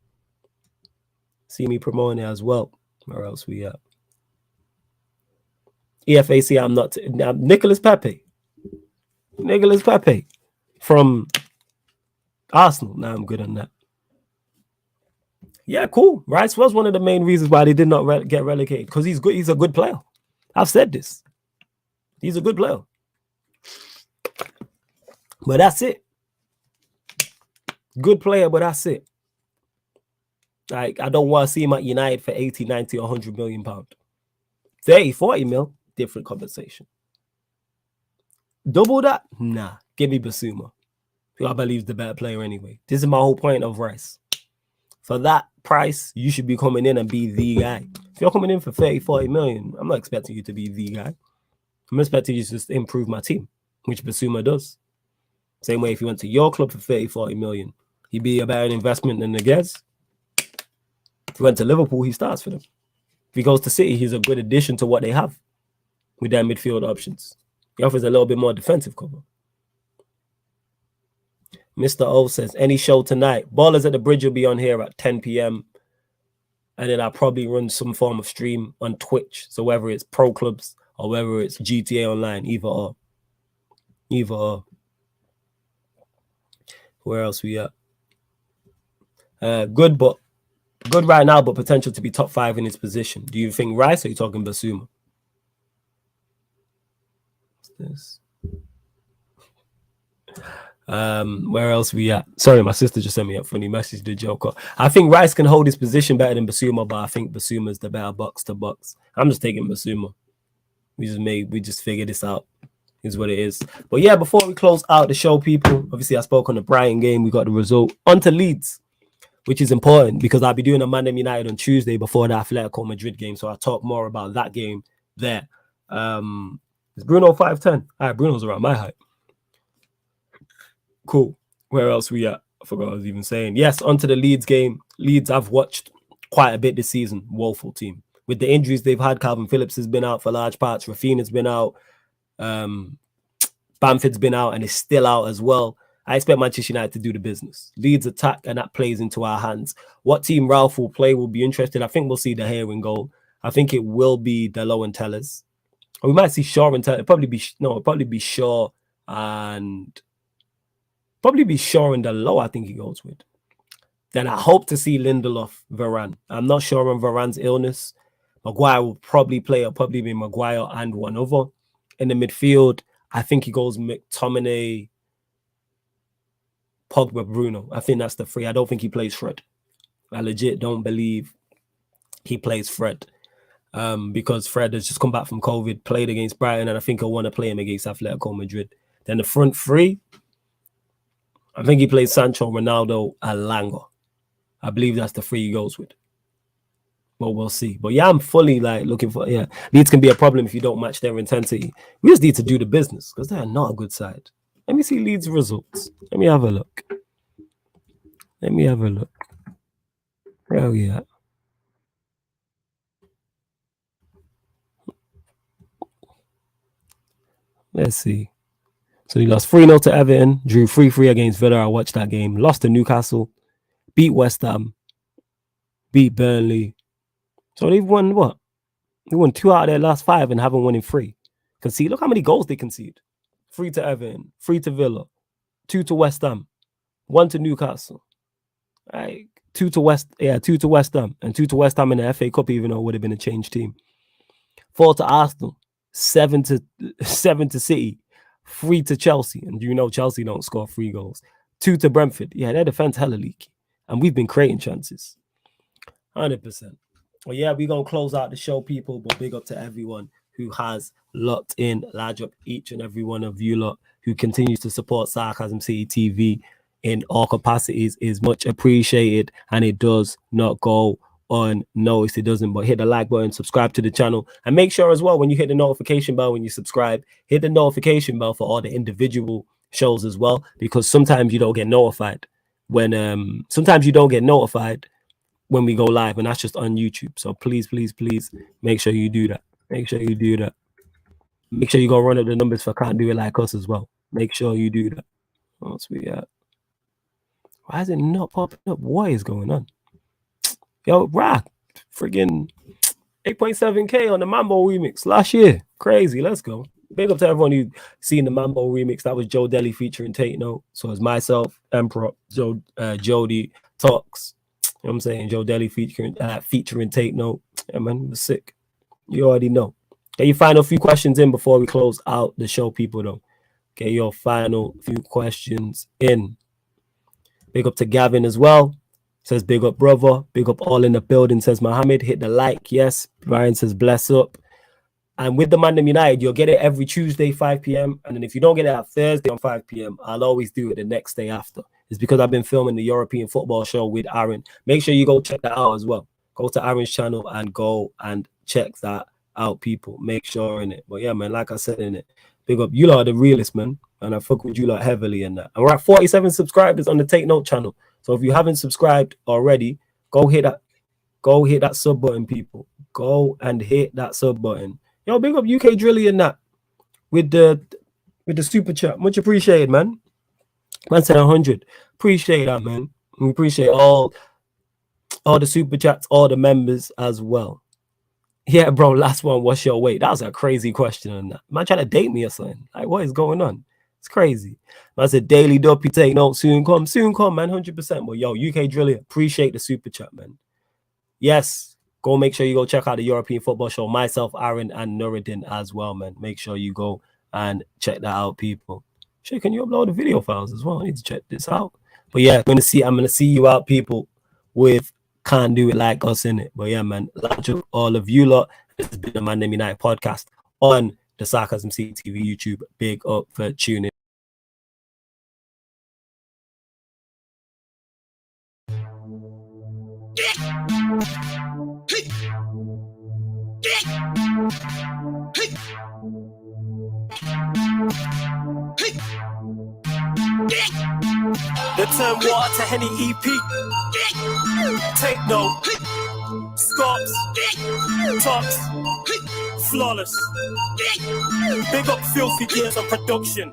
See me promoting it as well. Where else we at? EFAC, I'm not. Nicholas Pepe. Nicholas Pepe. From Arsenal. Now I'm good on that. Yeah, cool. Rice was one of the main reasons why they did not get relegated, because he's good. He's a good player. I've said this. He's a good player. But that's it. Good player, but that's it. Like, I don't want to see him at United for 80, 90, or 100 million pounds. 30, 40 mil, different compensation. Double that? Nah. Give me Basuma, who I believe is the better player anyway. This is my whole point of Rice. For that price, you should be coming in and be the guy. If you're coming in for 30, 40 million, I'm not expecting you to be the guy. I'm expecting you to just improve my team, which Basuma does. Same way if you went to your club for 30, 40 million, he'd be a better investment than the Gez. If he went to Liverpool, he starts for them. If he goes to City, he's a good addition to what they have with their midfield options. He offers a little bit more defensive cover. Mr. O says, any show tonight. Ballers at the Bridge will be on here at 10 p.m. And then I'll probably run some form of stream on Twitch. So whether it's Pro Clubs or whether it's GTA Online, either or. Either or. Where else we at? Good right now, but potential to be top 5 in his position. Do you think Rice or are you talking Basuma? What's this? Where else we at? Sorry, my sister just sent me a funny message, the Joker. I think Rice can hold his position better than Basuma, but I think Basuma's the better box to box. I'm just taking Basuma. We just figured this out. Is what it is. But yeah, before we close out the show, people, obviously I spoke on the Brighton game. We got the result. On to Leeds, which is important because I'll be doing a ManDem United on Tuesday before the Atletico Madrid game. So I'll talk more about that game there. Is Bruno 5'10"? All right, Bruno's around my height. Cool. Where else we at? I forgot what I was even saying. Yes, onto the Leeds game. Leeds, I've watched quite a bit this season. Woeful team. With the injuries they've had, Calvin Phillips has been out for large parts. Rafinha's been out. Bamford's been out and is still out as well. I expect Manchester United to do the business. Leeds attack, and that plays into our hands. What team Ralph will play will be interesting. I think we'll see De Gea in goal. I think it will be Dalot and Tellers. Or we might see Shaw and Tellers. It'll probably be Shaw and Dalot, I think he goes with. Then I hope to see Lindelof, Varane. I'm not sure on Varane's illness. Maguire will probably play. It'll probably be Maguire and one other. In the midfield, I think he goes McTominay, Pogba, Bruno. I think that's the three. I don't think he plays Fred. I legit don't believe he plays Fred. Because Fred has just come back from COVID, played against Brighton, and I think I want to play him against Atletico Madrid. Then the front three, I think he plays Sancho, Ronaldo, and Lango. I believe that's the three he goes with. But we'll see. But yeah, I'm fully like looking for, Leeds can be a problem if you don't match their intensity. We just need to do the business because they're not a good side. Let me see Leeds results. Let me have a look. Oh yeah. Let's see. So he lost 3-0 to Everton, drew 3-3 against Villa. I watched that game. Lost to Newcastle, beat West Ham, beat Burnley. So they've won what? They won 2 out of their last 5 and haven't won in 3. Concede. Look how many goals they concede. 3 to Everton, 3 to Villa, 2 to West Ham, 1 to Newcastle. Like 2 to West Ham, and 2 to West Ham in the FA Cup, even though it would have been a changed team. 4 to Arsenal, 7 to City, 3 to Chelsea, and you know Chelsea don't score 3 goals. 2 to Brentford. Yeah, their defense hella leaky, and we've been creating chances. 100%. Well, yeah, we're gonna close out the show, people. But big up to everyone who has locked in, large up each and every one of you lot who continues to support Sarcasm City TV in all capacities is much appreciated, and it does not go unnoticed. It doesn't. But hit the like button, subscribe to the channel, and make sure as well when you hit the notification bell when you subscribe, hit the notification bell for all the individual shows as well, because sometimes you don't get notified when when we go live, and that's just on YouTube. So please make sure you do that. Make sure you go run up the numbers for Can't Do It Like Us as well. Make sure you do that. What else we at? Why is it not popping up? What is going on? Yo, Rock, friggin' 8.7K on the Mambo remix last year. Crazy. Let's go. Big up to everyone who seen the Mambo remix. That was Joe Deli featuring Tate Note. So it's myself, Emperor, Jody, Talks. You know what I'm saying? Joe Deli featuring Tate Note. Yeah, man, it was sick. You already know. Get your final few questions in before we close out the show, people, though. Get your final few questions in. Big up to Gavin as well. Says big up, brother. Big up all in the building, says Mohammed. Hit the like, yes. Brian says bless up. And with the ManDem United, you'll get it every Tuesday, 5 p.m. And then if you don't get it at Thursday on 5 p.m., I'll always do it the next day after. It's because I've been filming the European football show with Aaron. Make sure you go check that out as well. Go to Aaron's channel and go and check that out, people. Make sure in it. But yeah, man, like I said in it, big up. You lot are the realest, man. And I fuck with you lot heavily in that. And we're at 47 subscribers on the Take Note channel. So if you haven't subscribed already, go hit that sub button, people. Go and hit that sub button. Yo, big up UK Drilly in that with the super chat. Much appreciated, man. Man said 100. Appreciate that, man. We appreciate all the super chats, all the members as well. Yeah, bro, last one, what's your weight? That was a crazy question on that. Man trying to date me or something. Like, what is going on? It's crazy. Man said, daily dopey Take Note, soon come, man, 100%. But yo, UK Drilly, appreciate the super chat, man. Yes, go make sure you go check out the European football show. Myself, Aaron, and Nuruddin as well, man. Make sure you go and check that out, people. Sure, can you upload the video files as well? I need to check this out. But yeah, I'm gonna see you out, people, with Can't Do It Like Us in it. But yeah, man, large up all of you lot. This has been the ManDem United podcast on the Sarcasm City TV YouTube. Big up for tuning in. The turn water to Henny EP. Take note. Scops. Tops. Flawless. Big up filthy gears on production.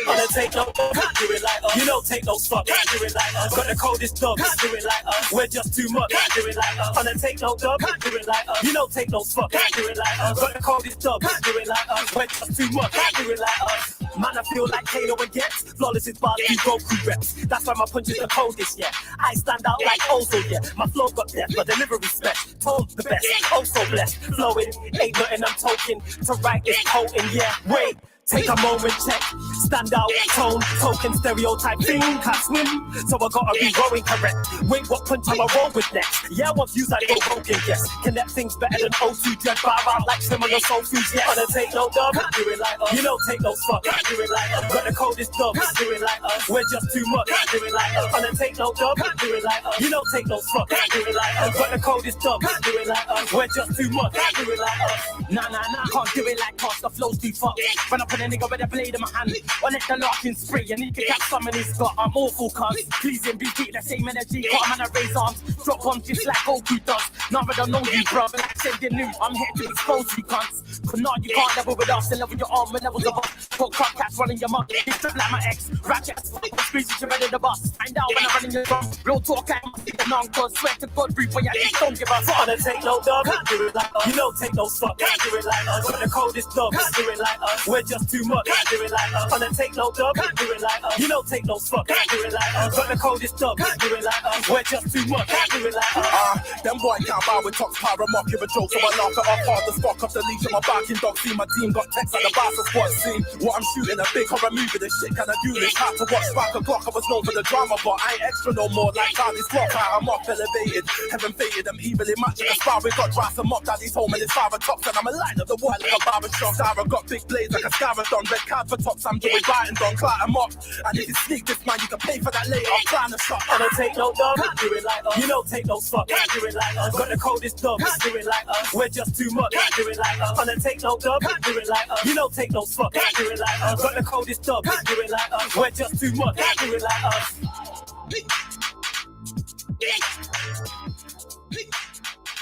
On a take no, can't do it like us. You don't take no fuck, can't do it like us. Got the coldest dog, can't do it like us. We're just too much, can't do it like us. On a take no dog, can't do it like us. You don't take no fuck, can't do it like us. Got the coldest dog, can't do it like us. We're just too much, can't do it like us. Man, I feel like Kano and Gets. Flawless is bar, you go through reps. That's why my punch is the coldest, yeah. I stand out like Ozo, yeah. My flow got depth, my delivery special. Tone the best, oh so blessed. Flowing, ain't nothing I'm talking. To write is potent, yeah. Wait. Take a moment, check, stand out, tone, token, stereotype, thing, can't swim, so I gotta be rowing correct. Wait, what punch am I roll with next? Yeah, once views I go broken, yes. Connect things better than O2 Dread, bar out like similar soul foods, yes. Wanna take no dub, do it like us. You know, take no fuck, do it like us. Got the coldest dub, do it like us. We're just too much, do it like us. Wanna take no dub, do it like us. You know, take no fuck, do it like us. Got the coldest dub, do it like us. We're just too much, do it like us. Nah, can't do it like us, the flow's too fucked. Run up on a nigga with a blade in my hand, or let the larkin spray, and he can catch some in his gut. I'm awful, cuz pleasing, be the same energy. Got a man to raise arms, drop bombs just like Goku does. None of them know you, bro. Like sending news, I'm here to expose you, cunts. Cause now you can't level with us and level your arm with levels of us. Got crap cats running your mouth, it's just like my ex. Ratchets, squeezes you ready to bust. Find out when I'm running your drum. Real talk, I must be the non-cause. Swear to God, breathe, but yeah, just don't give a fuck. Wanna take no dub, do it like us. You know, take no fuck, do it like us. Got the coldest dub, do it like us. We're just too much, do it like us. Wanna take no dub, do it like us. You know, take no fuck, do it like us. Got the coldest dub, do it like us. We're just too much, do it like us. Them boy can't bow with tops, power, mock, give a joke, so I laugh it off hard. The spark off the leash of my barking dog. See my team got text at the bastard squad scene. What I'm shooting, a big horror movie, this shit kinda ghoulish. Had to watch Spark O'Clock, I was known for the drama, but I ain't extra no more. Like Charlie's clock, I'm off elevated. Heaven faded, I'm evenly matching the spar. We got drafts and mock, daddy's home and his father tops. And I'm a line of the world like a barber shop. Sarah got big blades like a scaradon. Red card for tops, I'm doing biting on clout and mock. And if you sneak this man, you can pay for that later. I'm trying to shop. I don't take no dub, do it like us. You know, take no fuck, do it like us. Got the coldest dub, do it like us. We're just too much, do it like us. I don't take no dub, do it like us. You know, take no fuck, do it like us. Got the coldest dub, do it like us. We're just too much, do it like us.